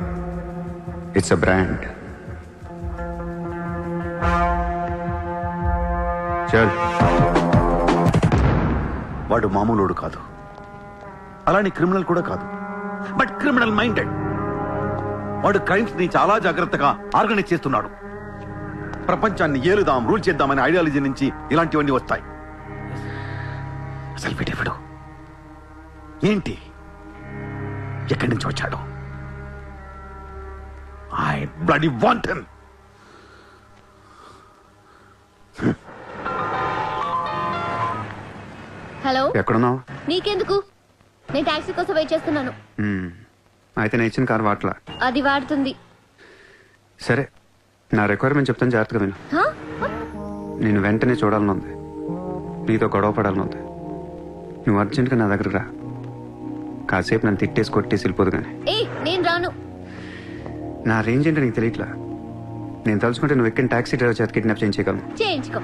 ఇట్స్ అ బ్రాండ్. చల్. వాడు మామూలుడు కాదు, అలానే క్రిమినల్ కూడా కాదు, బట్ క్రిమినల్ మైండెడ్. వాడు క్రైమ్స్ ని చాలా జాగ్రత్తగా ఆర్గనైజ్ చేస్తున్నాడు. ప్రపంచాన్ని ఏలుదాం, రూల్ చేద్దామనే ఐడియాలజీ నుంచి ఇలాంటివన్నీ వస్తాయి. అసలు వీడెవడు, ఏంటి, ఎక్కడి నుంచి వచ్చాడు? I bloody want him. Hello, ఎక్కడున్నావు? నీకెందుకు? నేను టాక్సీ కోసం వెయిట్ చేస్తున్నాను. అయితే నేను ఇచ్చిన కారు వాట్లా. అది వాడుతుంది. సరే, నా రిక్వైర్మెంట్ చెప్తాను, జాగ్రత్తగా విను. హా? నేను వెంటనే చూడాలని ఉంది, నీతో గొడవ పడాలని ఉంది. నువ్వు అర్జెంట్గా నా దగ్గర రా. కాసేపు నన్ను తిట్టేసి కొట్టేసి వెళ్ళిపోదు కానీ. నేను రాను. నా రేంజ్ ఏంటో నీకు తెలియట్లా. నేను తలుచుకుంటే నువ్వు ఎక్కిన టాక్సీ డ్రైవర్ చేత కిడ్నాప్ చేయించగలను. చేయించుకో.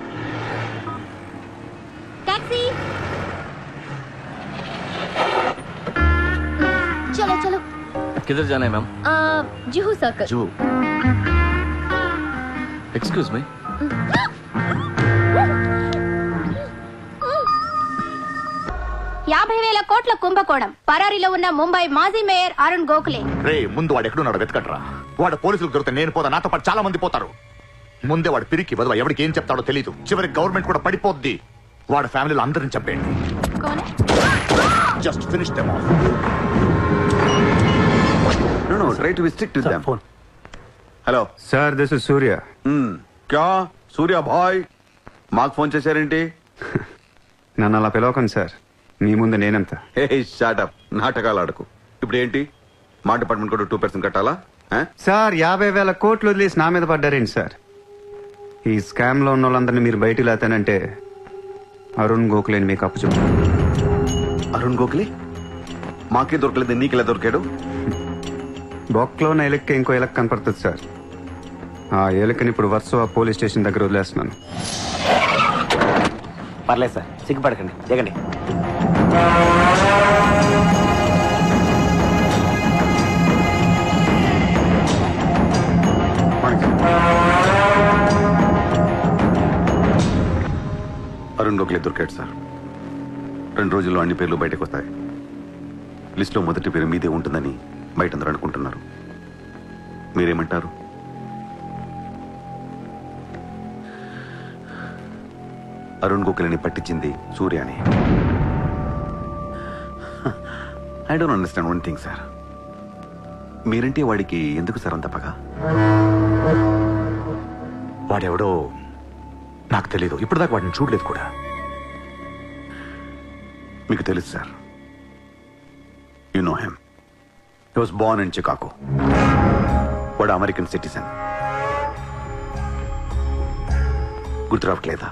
టాక్సీ, చలో చలో. किधर जाना है ma'am? Juhu circle. Juhu. Excuse me. $50,000 కోట్ల కుంభకోణం. పరారీలో ఉన్న ముంబై మాజీ మేయర్ అరుణ్ గోఖలే. రే, ముందు వాడు ఎక్కడున్నాడు వెతకట్రా. వాడు పోలీసులకు దొరికితే నేను పోతా, నాతో పాటు చాలా మంది పోతారు. ముందే వాడు పిరికి వదవ, ఎవరికి ఏం చెప్తాడో తెలియదు. చివరికి గవర్నమెంట్ కూడా పడిపోద్ది. వాడు ఫ్యామిలీలో అందరిని చంపేయండి. Just finish them off. No, try to be strict with them. Hello sir, this is Surya. క్యా సూర్య భాయ్, మాకు ఫోన్ చేశారేంటి? నన్ను అలా పిలవకండి సార్, మీ ముందు నేనంత. హే షాటప్, నాటకాలు ఆడకు. ఇప్పుడు ఏంటి, మా డిపార్ట్మెంట్ కూడా 2% కట్టాలా? సార్, 50,000 కోట్లు వదిలేసి నా మీద పడ్డారేంటి సార్? ఈ స్కామ్ లో ఉన్న వాళ్ళందరినీ మీరు బయటికి లేతానంటే అరుణ్ గోఖలేని మీకు అప్పు చెప్పు. అరుణ్ గోఖలే మాకే దొరకలేదు, నీకెలా దొరికాడు? బొక్కలో ఉన్న ఎలక్కి ఇంకో ఎలక్ కనపడుతుంది సార్. ఆ ఎలకని ఇప్పుడు వర్సోవా పోలీస్ స్టేషన్ దగ్గర వదిలేస్తున్నాను. పర్లేదు సార్, సిగ్గుపడకండి, దిగండి. అరుణ్ గోఖలే దొరికాడు సార్. 2 రోజుల్లో అన్ని పేర్లు బయటకు వస్తాయి. లిస్టులో మొదటి పేరు మీదే ఉంటుందని బయట అందరూ అనుకుంటున్నారు. మీరేమంటారు? అరుణ్ గోఖలేని పట్టించింది సూర్యాని. I don't understand one thing sir. మీరంటే వాడికి ఎందుకు సార్ అంత పగ? వాడెవడో నాకు తెలీదు, ఇప్పటిదాకా వాడిని చూడలేదు కూడా. మీకు తెలుసు sir. You know him. He was Born in Chicago. వాడు అమెరికన్ సిటిజన్. గుర్తు రావట్లేదా?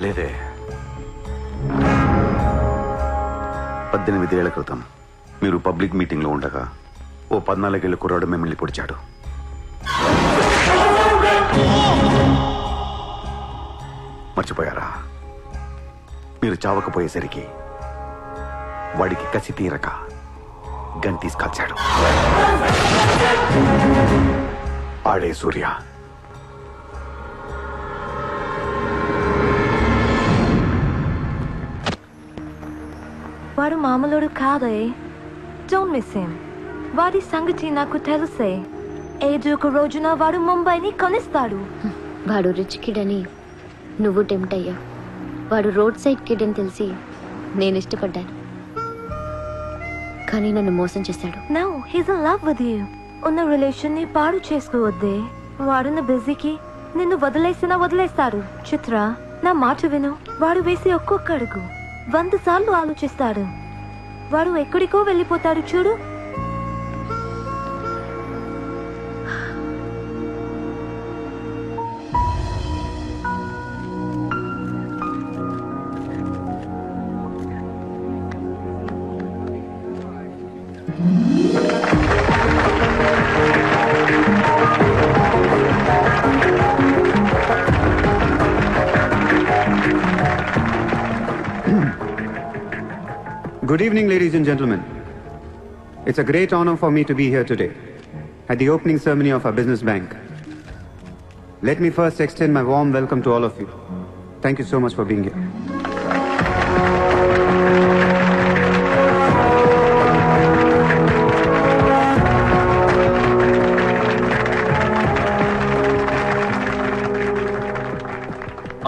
లేదే. 18 ఏళ్ల క్రితం మీరు పబ్లిక్ మీటింగ్ లో ఉండగా ఓ 14 ఏళ్ల కుర్రాడు మిమ్మల్ని పొడిచాడు. మర్చిపోయారా? మీరు చావకపోయేసరికి వాడికి కసి తీరక గన్ తీసుకొచ్చాడు. ఆడే సూర్య. వాడు మామూలుడు కాదే. Don't miss him. వాడి సంగతి నాకు తెలుసే. ఏదో ఒక రోజున వాడు ముంబైని కొనిస్తాడు. వాడు రిచ్ కిడ్ అని నువ్వు టెంప్ట్ అయ్యా. వాడు రోడ్ సైడ్ కిడ్ అని తెలిసి నేను ఇష్టపడ్డాను, కానీ నన్ను మోసం చేశాడు. No, he's in love with you. ఉన్న రిలేషన్ ని పాడు చేసుకోవద్దే. వాడున్న బిజీకి నిన్ను వదిలేస్తాడు. చిత్ర, నా మాట విను. వాడు వేసి ఒక్కొక్క అడుగు 100 సార్లు ఆలోచిస్తాడు. వాడు ఎక్కడికో వెళ్ళిపోతాడు చూడు. Good evening, ladies and gentlemen. It's a great honor for me to be here today at the opening ceremony of our business bank. Let me first extend my warm welcome to all of you. Thank you so much for being here.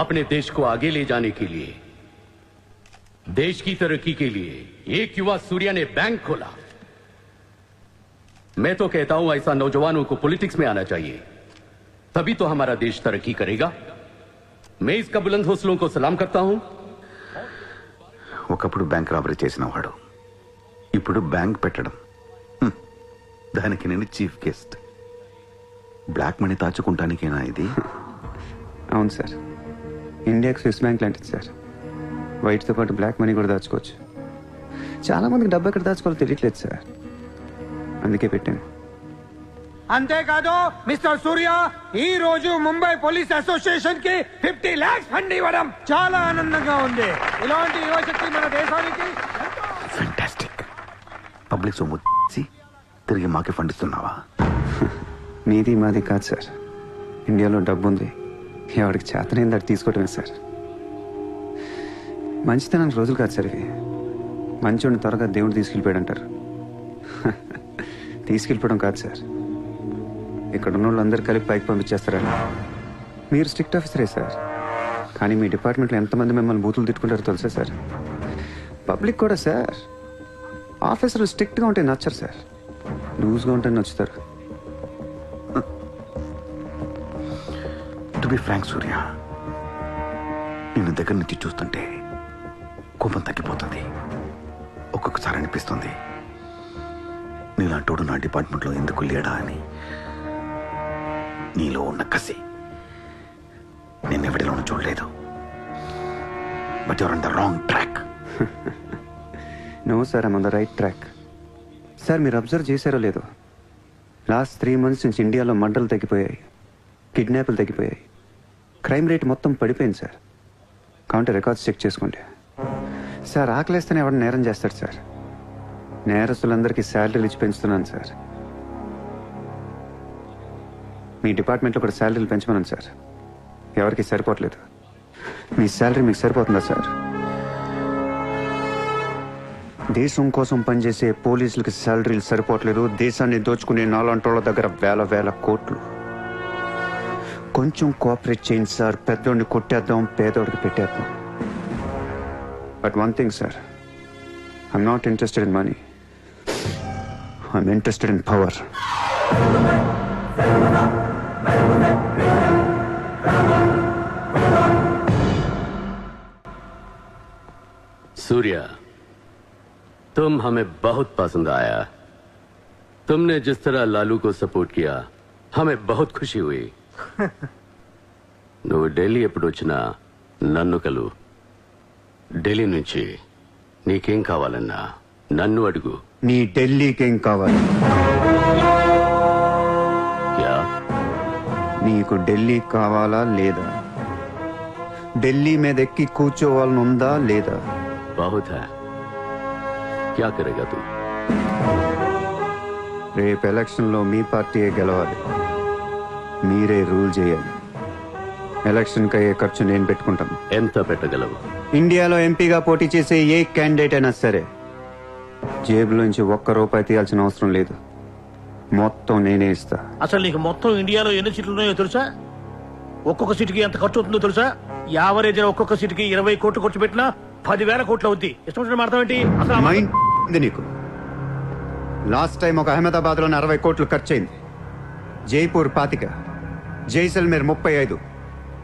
अपने देश को आगे ले जाने के लिए, देश की तरक्की के लिए एक युवा सूर्या ने बैंक खोला। मैं तो कहता हूं ऐसा नौजवानों को पॉलिटिक्स में आना चाहिए, तभी तो हमारा देश तरक्की करेगा। मैं इसका बुलंद हौसलों को सलाम करता हूं। ఒకప్పుడు బ్యాంక్ రాబరీ చేసిన వాడు ఇప్పుడు బ్యాంక్ పెట్టడం, దానికి నేను చీఫ్ గెస్ట్. బ్లాక్ మనీ దాచుకుంటానికేనా ఇది? అవును సార్, ఇండియాకి స్విస్ బ్యాంక్ లాంటిది సార్. వైట్తో పాటు బ్లాక్ మనీ కూడా దాచుకోవచ్చు. చాలా మందికి డబ్బు ఎక్కడ దాచుకోవాలో తెలియట్లేదు సార్, అందుకే పెట్టాను. అంతేకాదు మిస్టర్ సూర్య, ఈ రోజు ముంబై పోలీస్ అసోసియేషన్ కి 50 lakhs ఫండ్ ఇవ్వడం చాలా ఆనందంగా ఉంది. ఇలాంటి యువశక్తి మన దేశానికి ఫ్యాంటాస్టిక్. పబ్లిక్ సొమ్ము తిరిగి మాకే ఫండ్ ఇస్తున్నావా? మీది మాది కాదు సార్, ఇండియాలో డబ్బు ఉంది, ఎవరికి చేతనైంది అది తీసుకోవటమే సార్. మంచితనానికి రోజులు కాదు సార్ ఇవి. మంచోడిని త్వరగా దేవుడు తీసుకెళ్ళిపోయాడు అంటారు. తీసుకెళ్ళిపోవడం కాదు సార్, ఇక్కడ ఉన్న వాళ్ళందరూ కలిపి పైకి పంపించేస్తారని. మీరు స్ట్రిక్ట్ ఆఫీసరే సార్, కానీ మీ డిపార్ట్మెంట్లో ఎంతమంది మిమ్మల్ని బూతులు తిట్టుకుంటారో తెలుసా సార్? పబ్లిక్ కూడా సార్, ఆఫీసర్లు స్ట్రిక్ట్గా ఉంటే నచ్చరు సార్, లూజ్గా ఉంటే నచ్చుతారు. టు బి ఫ్రాంక్ సూర్య, నిన్ను దగ్గర నుంచి చూస్తుంటే కోపం తగ్గిపోతుంది. ఒక్కొక్కసారి అనిపిస్తుంది నీలాంటోడు నా డిపార్ట్మెంట్లో ఎందుకు లేడా అని. నీలో ఉన్న కసి నేను ఎవరిలోనూ చూడలేదు. But your on the wrong track. No sir, I'm on the right track. Sir మీరు అబ్జర్వ్ చేశారో లేదో, లాస్ట్ 3 months నుంచి ఇండియాలో మర్డర్లు తగ్గిపోయాయి, కిడ్నాప్లు తగ్గిపోయాయి, క్రైమ్ రేట్ మొత్తం పడిపోయింది సార్. కావుంటే రికార్డ్స్ చెక్ చేసుకోండి సార్. ఆకలేస్తేనే ఎవరు నేరం చేస్తాడు సార్? నేరస్తులందరికీ శాలరీలు ఇచ్చి పెంచుతున్నాను సార్. మీ డిపార్ట్మెంట్లో కూడా శాలరీలు పెంచమన్నాను సార్, ఎవరికి సరిపోవట్లేదు. మీ శాలరీ మీకు సరిపోతుందా సార్? దేశం కోసం పనిచేసే పోలీసులకి శాలరీలు సరిపోవట్లేదు, దేశాన్ని దోచుకునే నాలాంటోళ్ళ దగ్గర వేల కోట్లు. కొంచెం కోఆపరేట్ చేయండి సార్, పెద్దోడిని కొట్టేద్దాం, పేదోడికి పెట్టేద్దాం. But one thing sir, I'm not interested in money, I'm interested in power. Surya, तुम हमें बहुत पसंद आया। तुमने जिस तरह लालू को सपोर्ट किया हमें बहुत खुशी हुई। నువ్వు ఢిల్లీ ఎప్పుడు వచ్చినా నన్ను కలు. ఢిల్లీ నుంచి నీకేం కావాలన్నా నన్ను అడుగు. నీ ఢిల్లీకేం కావాలి? క్యా? నీకు ఢిల్లీ కావాలా లేదా? ఢిల్లీ మీద ఎక్కి కూర్చోవాలని ఉందా లేదా? बहुत है, क्या करेगा तू? రేపు ఎలక్షన్లో మీ పార్టీయే గెలవాలి, మీరే రూల్ చేయాలి. ఎలక్షన్కి అయ్యే ఖర్చు నేను పెట్టుకుంటాను. ఎంత పెట్టగలవు? ఇండియాలో ఎంపీగా పోటీ చేసే ఏ క్యాండిడేట్ అయినా సరే జేబులోంచి ఒక్క రూపాయి తీయాల్సిన అవసరం లేదు, మొత్తం నేనే ఇస్తా. అసలు నీకు మొత్తం ఇండియాలో ఎన్ని సీట్లు ఉన్నాయో తెలుసా? ఒక్కొక్క సీటుకి ఎంత ఖర్చు అవుతుందో తెలుసా? యావరేజ్ ఒక్కొక్క సీటుకి 20 కోట్లు ఖర్చు పెట్టినా 10,000 కోట్లు అవుద్ది. ఇష్టం వచ్చిన అర్థం ఏంటి అసలు? మైండ్ ఉంది నీకు. లాస్ట్ టైం ఒక అహ్మదాబాద్ లోనే 60 కోట్లు ఖర్చయింది, జైపూర్ 25, జైసల్మేర్ 35,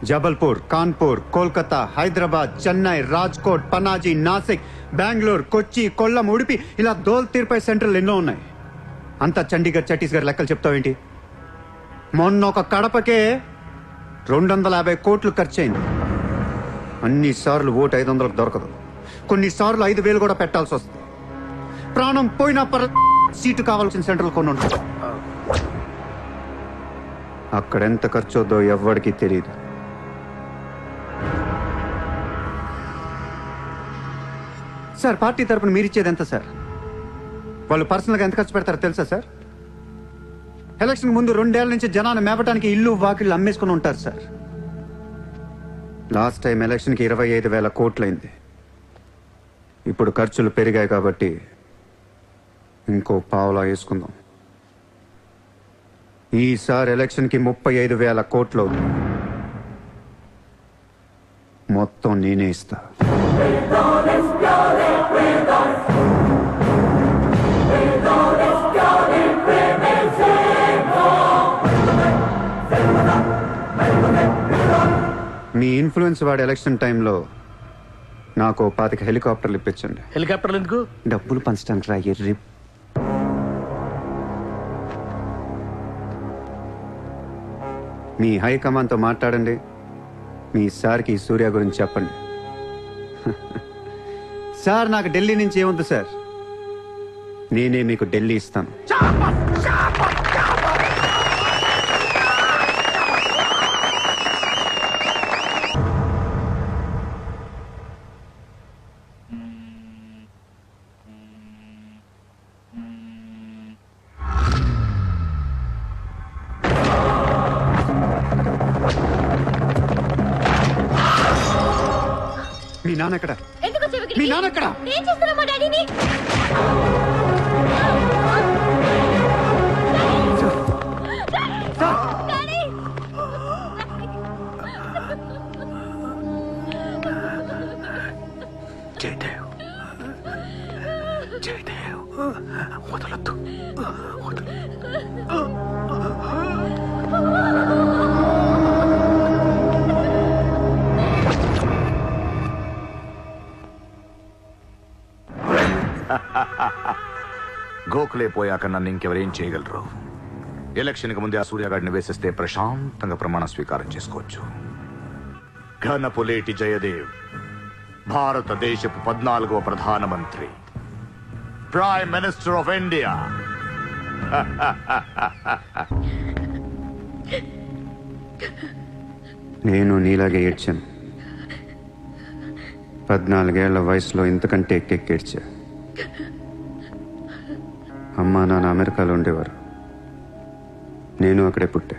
జబల్పూర్, కాన్పూర్, కోల్కతా, హైదరాబాద్, చెన్నై, రాజ్కోట్, పనాజీ, నాసిక్, బెంగళూరు, కొచ్చి, కొల్లం, ఉడిపి, ఇలా దోల్ తీర్పై సెంటర్లు ఎన్నో ఉన్నాయి. అంతా చండీగఢ్ ఛత్తీస్గఢ్ లెక్కలు చెప్తావేంటి? మొన్న ఒక కడపకే 250 కోట్లు ఖర్చయింది. అన్నిసార్లు ఓటు 500 దొరకదు, కొన్నిసార్లు 5,000 కూడా పెట్టాల్సి వస్తుంది. ప్రాణం పోయినా సీటు కావాల్సిన సెంటర్లు కొన్ని ఉంటాయి. అక్కడెంత ఖర్చు అవుద్దో ఎవ్వడికి తెలియదు. సార్, పార్టీ తరపున మీరిచ్చేది ఎంత సార్? వాళ్ళు పర్సనల్గా ఎంత ఖర్చు పెడతారో తెలుసా సార్? ఎలక్షన్ ముందు 2 ఏళ్ల నుంచి జనాన్ని మేపటానికి ఇల్లు వాకిళ్ళు అమ్మేసుకుని ఉంటారు సార్. లాస్ట్ టైం ఎలక్షన్కి 25,000 కోట్లయింది. ఇప్పుడు ఖర్చులు పెరిగాయి కాబట్టి ఇంకో పావులా వేసుకుందాం. ఈసారి ఎలక్షన్కి 35,000 కోట్లు అవుతుంది, మొత్తం నేనే ఇస్తా. మీ ఇన్ఫ్లుయెన్స్ వాడి ఎలక్షన్ టైంలో నాకు 25 హెలికాప్టర్లు ఇప్పించండి. హెలికాప్టర్లు ఎందుకు? డబ్బులు పంచడానికి రా ఎర్రి. మీ హైకమాండ్తో మాట్లాడండి, మీ సార్కి సూర్య గురించి చెప్పండి. సార్, నాకు ఢిల్లీ నుంచి ఏముంది సార్, నేనే మీకు ఢిల్లీ ఇస్తాను. మీ నాన్న ఎక్కడ? మీ నాన్న ఎక్కడ? ఏం చేస్తున్నావు మా డాడీని? జయదేవ్, జయదేవ్, వదలొద్దు, గోఖలే పోయాక నన్ను ఇంకెవరేం చేయగలరు? ఎలక్షన్కి ముందే ఆ సూర్యగాడిని వేసేస్తే ప్రశాంతంగా ప్రమాణ స్వీకారం చేసుకోవచ్చు. ఘనపులేటి జయదేవ్ భారతదేశపు 14వ ప్రధానమంత్రి, ప్రైమ్ మినిస్టర్ ఆఫ్ ఇండియా. నేను నీలాగే ఏడ్చాను. 14 ఏళ్ల వయసులో ఇంతకంటే ఎక్కెక్కేడ్చా. అమ్మా నాన్న అమెరికాలో ఉండేవారు, నేను అక్కడే పుట్టా.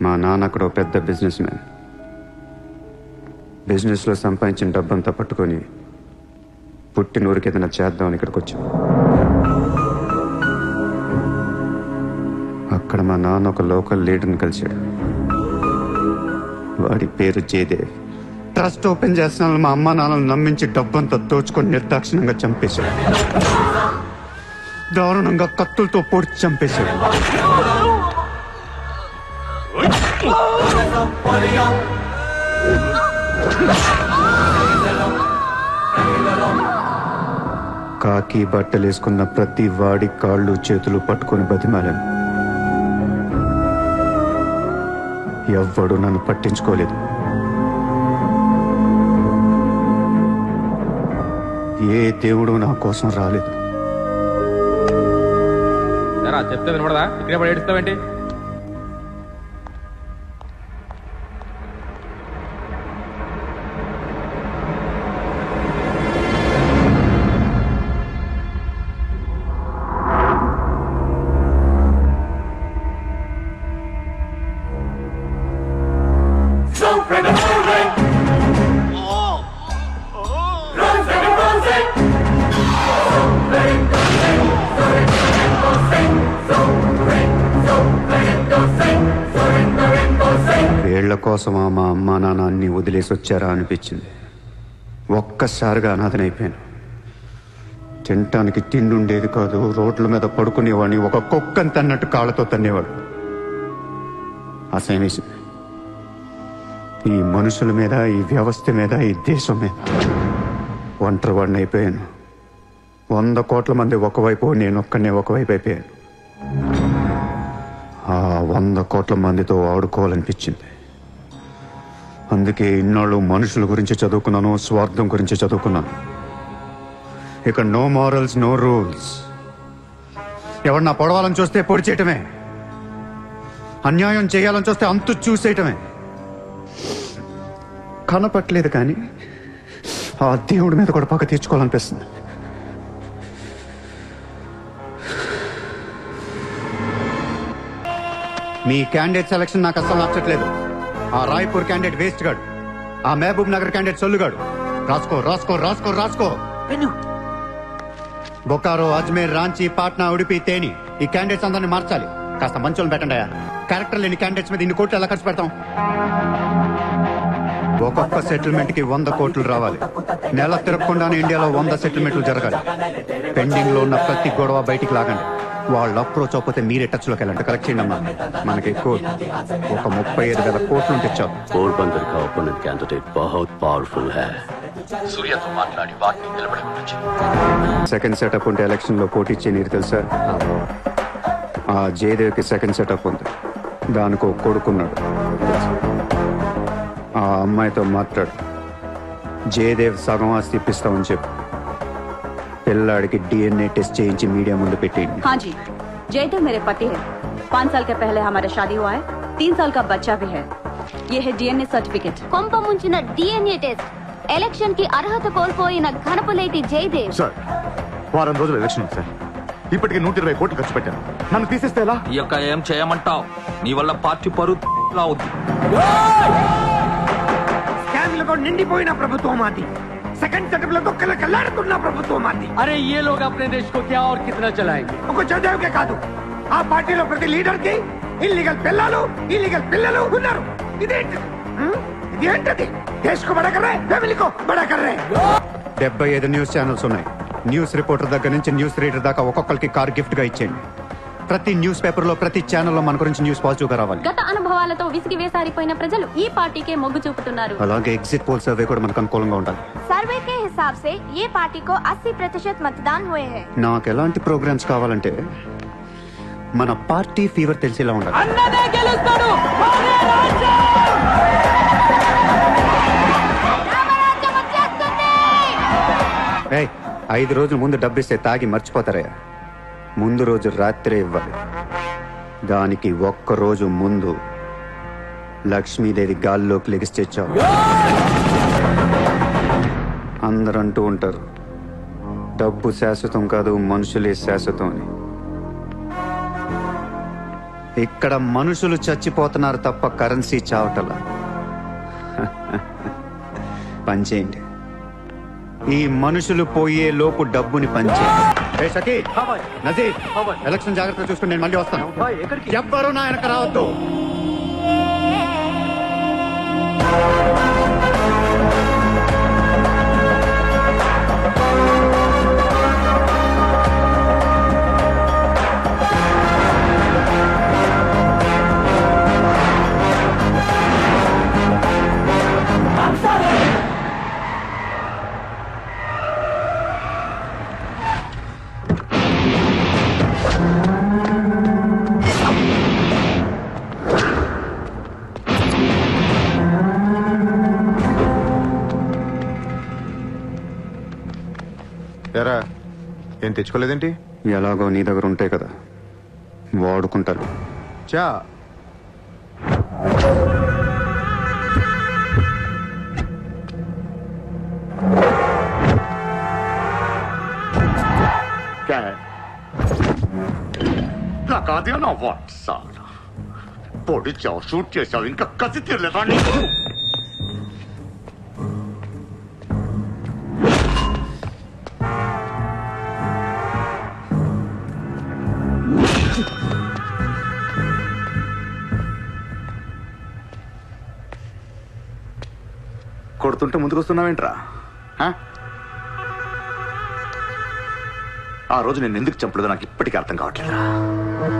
మా నాన్న అక్కడ పెద్ద బిజినెస్ మ్యాన్. బిజినెస్లో సంపాదించిన డబ్బంతా పట్టుకొని పుట్టినూరికి ఏదైనా చేద్దామని ఇక్కడికి వచ్చాం. అక్కడ మా నాన్న ఒక లోకల్ లీడర్ని కలిశాడు. వాడి పేరు జయదేవ్. ట్రస్ట్ ఓపెన్ చేస్తున్న మా అమ్మ నాన్నలు నమ్మించి డబ్బంతా దోచుకొని నిర్దాక్షిణంగా చంపేశాడు. దారుణంగా కత్తులతో పొడిచి చంపేశాడు. కాకి బట్టలేసుకున్న ప్రతి వాడి కాళ్ళు చేతులు పట్టుకొని బతిమాలను. ఎవ్వడు నన్ను పట్టించుకోలేదు. ఏ దేవుడు నా కోసం రాలేదు. చెప్తే వినపడదా? ఇక్కడే పడి ఏడుస్తావేంటి? Run, కోసమా మా అమ్మా నాన్న అన్ని వదిలేసి వచ్చారా అనిపించింది. ఒక్కసారిగా అనాథనైపోయాను. తినటానికి తిండి ఉండేది కాదు. రోడ్ల మీద పడుకునేవాడిని. ఒక కుక్కని తన్నట్టు కాళ్ళతో తన్నేవాడు. అసహ్యమేసింది. ఈ మనుషుల మీద, ఈ వ్యవస్థ మీద, ఈ దేశం మీద ఒంటరివాడిని అయిపోయాను. 100 కోట్ల మంది ఒకవైపు, నేను ఒక్కనే ఒకవైపు అయిపోయాను. ఆ 100 కోట్ల మందితో ఆడుకోవాలనిపించింది. అందుకే ఇన్నాళ్ళు మనుషుల గురించి చదువుకున్నాను, స్వార్థం గురించి చదువుకున్నాను. ఇక నో మారల్స్, నో రూల్స్. ఎవరన్నా పొడవాలని చూస్తే పొడి చేయటమే, అన్యాయం చేయాలని చూస్తే అంతు చూసేయటమే. కనపట్లేదు కానీ ఆ దేవుడి మీద కూడా పక్క తీర్చుకోవాలనిపిస్తుంది. మీ క్యాండిడేట్ సెలక్షన్ నాకు అస్సలు నచ్చట్లేదు. ఆ రాయ్పూర్ క్యాండిడేట్ వేస్ట్ గాడు, ఆ మహబూబ్ నగర్ క్యాండిడేట్ సొల్లుగాడు. రాసుకో రాసుకో రాసుకో రాసుకో. బొకారో, అజ్మేర్, రాంచీ, పాట్నా, ఉడిపి, తేని ఈ క్యాండిడేట్స్ అందరినీ మార్చాలి. కాస్త మంచోళ్ళు పెట్టండి. క్యారెక్టర్ లేని క్యాండిడేట్స్ మీద 2 కోట్లు ఎలా ఖర్చు పెడతాం? ఒక్కొక్క సెటిల్మెంట్ కి 100 కోట్లు రావాలి. నెల తిరగకుండానే ఇండియాలో 100 సెటిల్మెంట్లు జరగాలి. పెండింగ్ లో ఉన్న ప్రతి గొడవ బయటికి లాగండి. వాళ్ళు అప్రోచ్ అవ్వకపోతే మీరే టచ్ లోకి వెళ్ళండి. కరెక్ట్ చేయండి అమ్మా. మనకి ఎక్కువ ఒక 35,000 కోట్లు ఉంటే చాలు. पोरबंदर का ओपोनेंट कैंडिडेट बहुत पावरफुल है. సూర్యతో మాట్లాడి వాటిని నిలబడవచ్చు. సెకండ్ సెటప్ ఉంటే ఎలక్షన్ లో పోటీ చేయనీరు తెలుసా? ఆ జయదేవ్కి సెకండ్ సెటప్ ఉంది. దానికి ఒక కొడుకున్నాడు. ఆ అమ్మాయితో మాట్లాడు. జయదేవ్ సగం ఆస్తి ఇప్పిస్తామని చెప్పు. పిల్లాడికి DNA టెస్ట్ చేయించి మీడియా ముందు పెట్టేయండి. हाँ जी, जयदेव मेरे पति है. 5 साल के पहले हमारा शादी हुआ है. 3 साल का बच्चा भी है. ये है DNA सर्टिफिकेट. కొంప ముంచిన DNA టెస్ట్. ఎలక్షన్ కి అర్హత కోల్పోయిన ఘనపులేటి జయదేవ్. సార్, వారం రోజులు ఎలక్షన్ ఉంది సార్. ఇప్పటికే 120 కోట్లు ఖర్చు పెట్టాను. నన్ను తీసేస్తే ఎలా? ఈ యొక్క ఏం చేయమంటావు? నీ వల్ల పార్టీ పరువు అవుద్ది. స్కామ్లతో నిండిపోయిన ప్రభుత్వం మాది. సెకండ్ సెటప్ లతో కళ్ళకల్లాడుతున్న ప్రభుత్వం మాది. अरे ये लोग अपने देश को क्या और कितना चलाएंगे? ఒక జయదేవ్కే కాదు, ఆ పార్టీలో ప్రతి లీడర్ కి ఇల్లీగల్ పిల్లలు, ఇల్లీగల్ పిల్లలు ఉన్నారు. ఇదేంటిది? ఇదేంటది? దేశ్ కో బడా కర్ రహే, ఫ్యామిలీ కో బడా కర్ రహే. 75 న్యూస్ ఛానల్స్ ఉన్నాయి. న్యూస్ రిపోర్టర్ దగ్గర నుంచి న్యూస్ రీడర్ దాకా ఒక్కొక్కరికి కార్ గిఫ్ట్ గా ఇచ్చేయండి. ప్రతి న్యూస్ పేపర్ లో, ప్రతి ఛానల్లో మన గురించి న్యూస్ పాజిటివ్ గా రావాలి. గత అనుభవాలతో విసిగి వేసారిపోయిన ప్రజలు ఈ పార్టీకే మొగ్గు చూపుతున్నారు. అలాగే ఎగ్జిట్ పోల్ సర్వే కూడా మనకు అనుకూలంగా ఉండాలి. सर्वे के हिसाब से ये पार्टी को 80% मतदान हुए हैं. నాకు ఎలాంటి ప్రోగ్రామ్స్ కావాలంటే మన పార్టీ ఫీవర్ తెలిసేలా ఉండాలి. అన్నదే గెలుస్తాడు. అరే రాజ్యం! 5 రోజుల ముందు డబ్బిస్తే తాగి మర్చిపోతారయ్యా. ముందు రోజు రాత్రే ఇవ్వాలి. దానికి 1 రోజు ముందు లక్ష్మీదేవి గాల్లోకి లెగిస్తే చాలు. అందరూ అంటూ ఉంటారు, డబ్బు శాశ్వతం కాదు, మనుషులే శాశ్వతం అని. ఇక్కడ మనుషులు చచ్చిపోతున్నారు తప్ప కరెన్సీ చావటలా. పనిచేయండి. ఈ మనుషులు పోయే లోపు డబ్బుని పంచేయండి. నజీర్, ఎలక్షన్ జాగ్రత్తగా చూసుకుని నేను మళ్ళీ వస్తాను. ఎవ్వరూ నా వెనక రావద్దు. ఎరా, ఏం తెచ్చుకోలేదేంటి? ఎలాగో నీ దగ్గర ఉంటాయి కదా, వాడుకుంటాను. చా నాకు అదే నా వాట్ సార్. పొడిచావు, షూట్ చేసావు, ఇంకా కసి తీరలేదా నీకు? కొడుతుంటే ముందుకొస్తున్నావేంట్రా? ఆ రోజు నేను ఎందుకు చంపలేదో నాకు ఇప్పటికీ అర్థం కావట్లేదురా.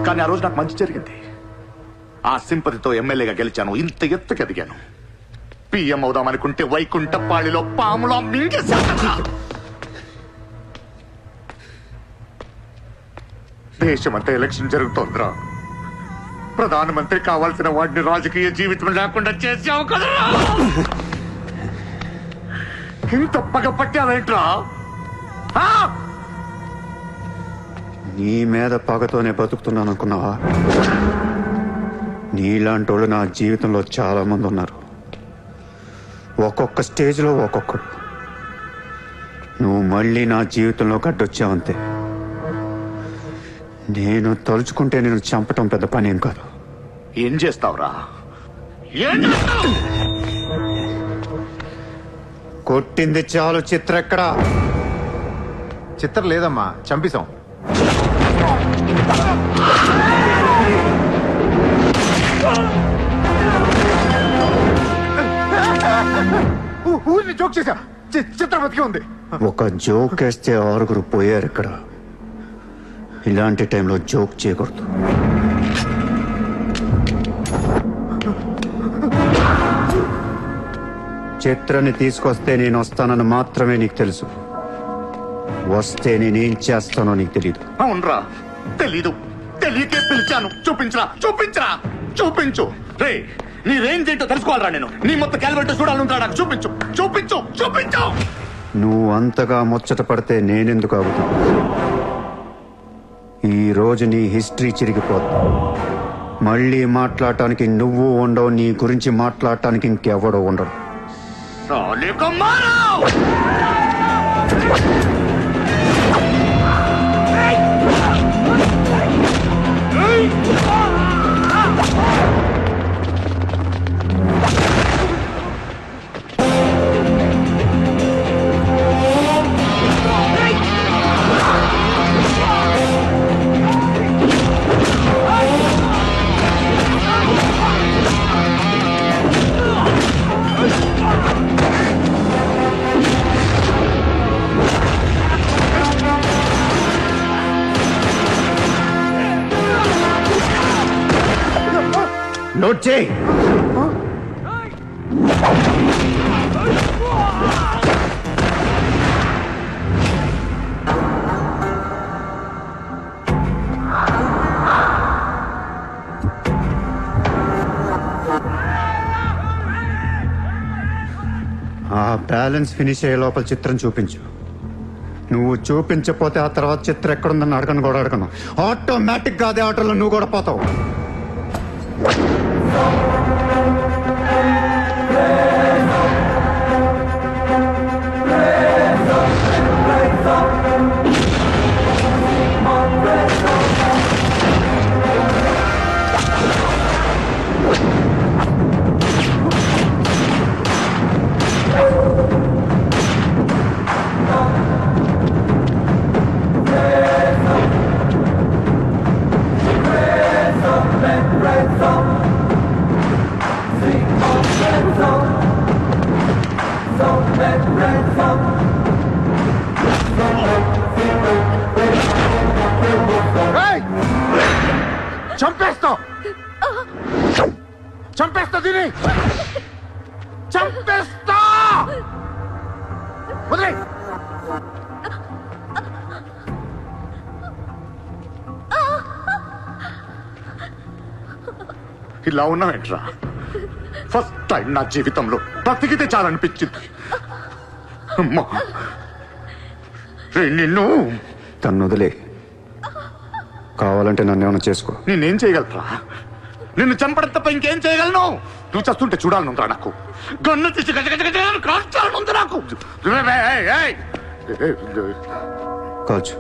కానీ ఆ రోజు నాకు మంచి జరిగింది. ఆ సింపతితో ఎమ్మెల్యేగా గెలిచాను, ఇంత ఎత్తుకి ఎదిగాను. పిఎం అవుదామనుకుంటే వైకుంఠపాళిలో పాములా మింగేశాను. దేశమంతా ఎలక్షన్ జరుగుతోందిరా. ప్రధానమంత్రి కావాల్సిన వాడిని రాజకీయ జీవితం లేకుండా చేసావు కదరా. ఇంత పగ పట్టావేంట్రా? నీ మీద పగతోనే బతుకుతున్నాను అనుకున్నావా? నీలాంటి వాళ్ళు నా జీవితంలో చాలా మంది ఉన్నారు. ఒక్కొక్క స్టేజ్లో ఒక్కొక్కడు. నువ్వు మళ్ళీ నా జీవితంలో గడ్డొచ్చావంతే. నేను తలుచుకుంటే నేను చంపటం పెద్ద పని ఏం కాదు. ఏం చేస్తావురా? కొట్టింది చాలు. చిత్ర ఎక్కడా? చిత్ర లేదమ్మా, చంపేశాం. ఊరిని జోక్ చేశా. చిత్ర బతికే ఉంది. ఒక జోక్ వేస్తే 6 పోయారు ఇక్కడ. ఇలాంటి టైంలో జోక్ చేయకూడదు. చిత్రాన్ని తీసుకొస్తే నేను వస్తానని మాత్రమే నీకు తెలుసు. వస్తే నేనేం చేస్తానో నీకు తెలీదు. అవునరా, తెలీదు. తెలియకే పిలిచాను. చూపించరా, చూపించరా, చూపించు. రే, నీ రేంజ్ ఏంటో తెలుసుకోవాలరా నేను. నీ మొత్తం క్యాలిబర్ చూడాలంటా. నాకు చూపించు, చూపించు, చూపించు. నువ్వు అంతగా ముచ్చట పడితే నేనెందుకు ఆగుతా? ఈ రోజు నీ హిస్టరీ చిరిగిపోద్ది. మళ్ళీ మాట్లాడటానికి నువ్వు ఉండవు. నీ గురించి మాట్లాడటానికి ఇంకెవడో ఉండడు. నోట్ చేయి. ఆ బ్యాలెన్స్ ఫినిష్ అయ్యే లోపల చిత్రం చూపించు. నువ్వు చూపించకపోతే ఆ తర్వాత చిత్రం ఎక్కడుందని అడగను కూడా అడగను. ఆటోమేటిక్ గా అదే ఆటోలో నువ్వు కూడా పోతావు. చంపేస్తా, చంపేస్తా, దీని చంపేస్తా. వదిలే. ఇలా ఉన్నావేంట్రా? ఫస్ట్ టైం నా జీవితంలో బ్రతికితే చాలనిపించింది. అమ్మా, నిన్ను తను వదిలే. కావాలంటే నన్ను ఏమైనా చేసుకో. నేనేం చేయగలరా? నిన్ను చంపడం తప్ప ఇంకేం చేయగలను? నువ్వు చేస్తుంటే చూడాలనుందిరా నాకు. గన్ను తీసి కాల్చాలనుంది నాకు. కాల్చు.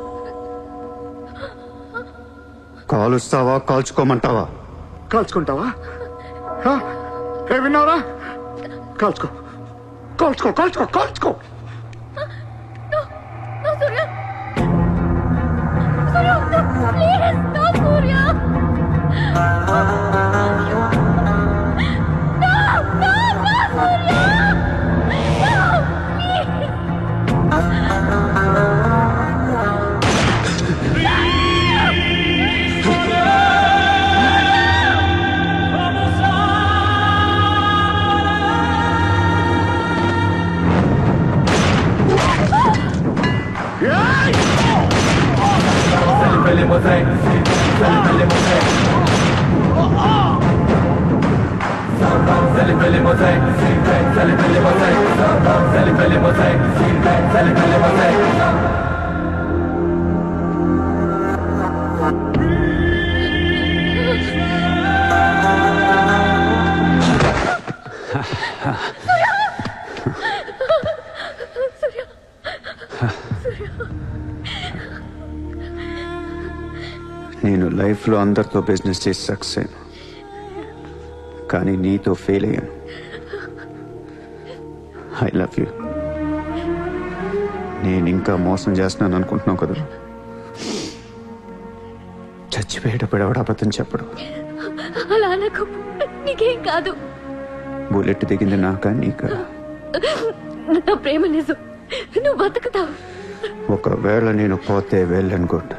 కాలుస్తావా కాల్చుకోమంటావా? కాల్చుకుంటావా? ఏ విన్నావురా? కాల్చుకో, కాల్చుకో, కాల్చుకో, కాల్చుకో. Please, no, Surya! No, no, no, Surya! నేను లైఫ్లో అందరితో బిజినెస్ చేసి సక్సెస్ అయ్యాను, కానీ నీతో ఫెయిల్ అయ్యాను. I love you. నేను ఇంకా మోసం చేస్తున్నాను అనుకుంటున్నావు కదా? చచ్చిపోయేటప్పుడు ఎవడ అబద్ధం చెప్పడు. అలా అనకు, నీకేం కాదు. బుల్లెట్ దిగింది నాకా నీకా? నా ప్రేమ నిజం, నువ్వు బతుకుతావు. ఒకవేళ నేను పోతే వెళ్ళను గుడ్,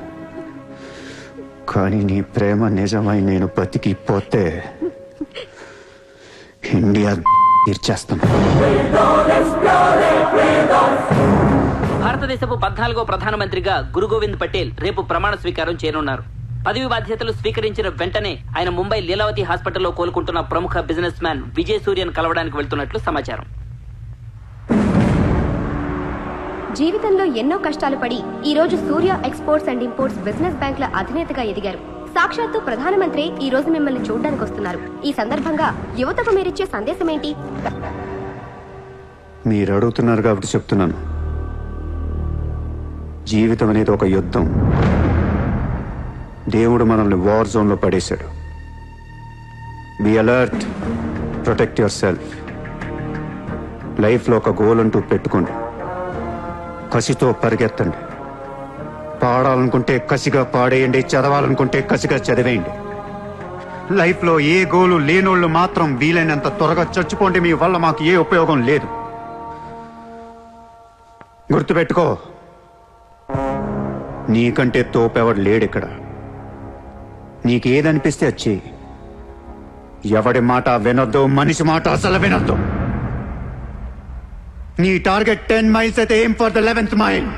కానీ నీ ప్రేమ నిజమై నేను బతికిపోతే ఇండియా తీర్చేస్తాను. భారతదేశపు 14వ ప్రధానమంత్రిగా గురు గోవింద్ పటేల్ రేపు ప్రమాణ స్వీకారం చేయనున్నారు. పదవి బాధ్యతలు స్వీకరించిన వెంటనే ఆయన ముంబై లీలావతి హాస్పిటల్లో కోలుకుంటున్న ప్రముఖ బిజినెస్ మ్యాన్ విజయ్ సూర్యను కలవడానికి వెళ్తున్నట్లు సమాచారం. జీవితంలో ఎన్నో కష్టాలు పడి ఈ రోజు సూర్య ఎక్స్పోర్ట్స్ అండ్ ఇంపోర్ట్స్ బిజినెస్ బ్యాంకుల అధినేతగా ఎదిగారు. సాక్షాత్తు ప్రధానమంత్రి ఈ రోజు మిమ్మల్ని చూడడానికి వస్తున్నారు. ఈ సందర్భంగా యువతకు మీరిచ్చే సందేశం ఏంటి? మీరు అడుగుతున్నారు కాబట్టి చెప్తున్నాను. జీవితం అనేది ఒక యుద్ధం. దేవుడు మనల్ని వార్ జోన్లో పడేశాడు. Be alert, protect your self. లైఫ్లో ఒక గోల్ అంటూ పెట్టుకోండి, కసితో పరిగెత్తండి. పాడాలనుకుంటే కసిగా పాడేయండి, చదవాలనుకుంటే కసిగా చదివేయండి. లైఫ్లో ఏ గోలు లేనోళ్ళు మాత్రం వీలైనంత త్వరగా చచ్చిపోండి. మీ వల్ల మాకు ఏ ఉపయోగం లేదు. గుర్తుపెట్టుకో, నీకంటే తోపెవడు లేడిక్కడ. నీకేదనిపిస్తే వచ్చి ఎవడి మాట వినొద్దు, మనిషి మాట అసలు వినొద్దు. నీ టార్గెట్ 10 మైల్స్ అయితే aim for the 11th mile.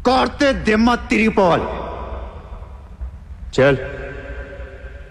కొడితే దిమ్మ తిరిగిపోవాలి. చల్.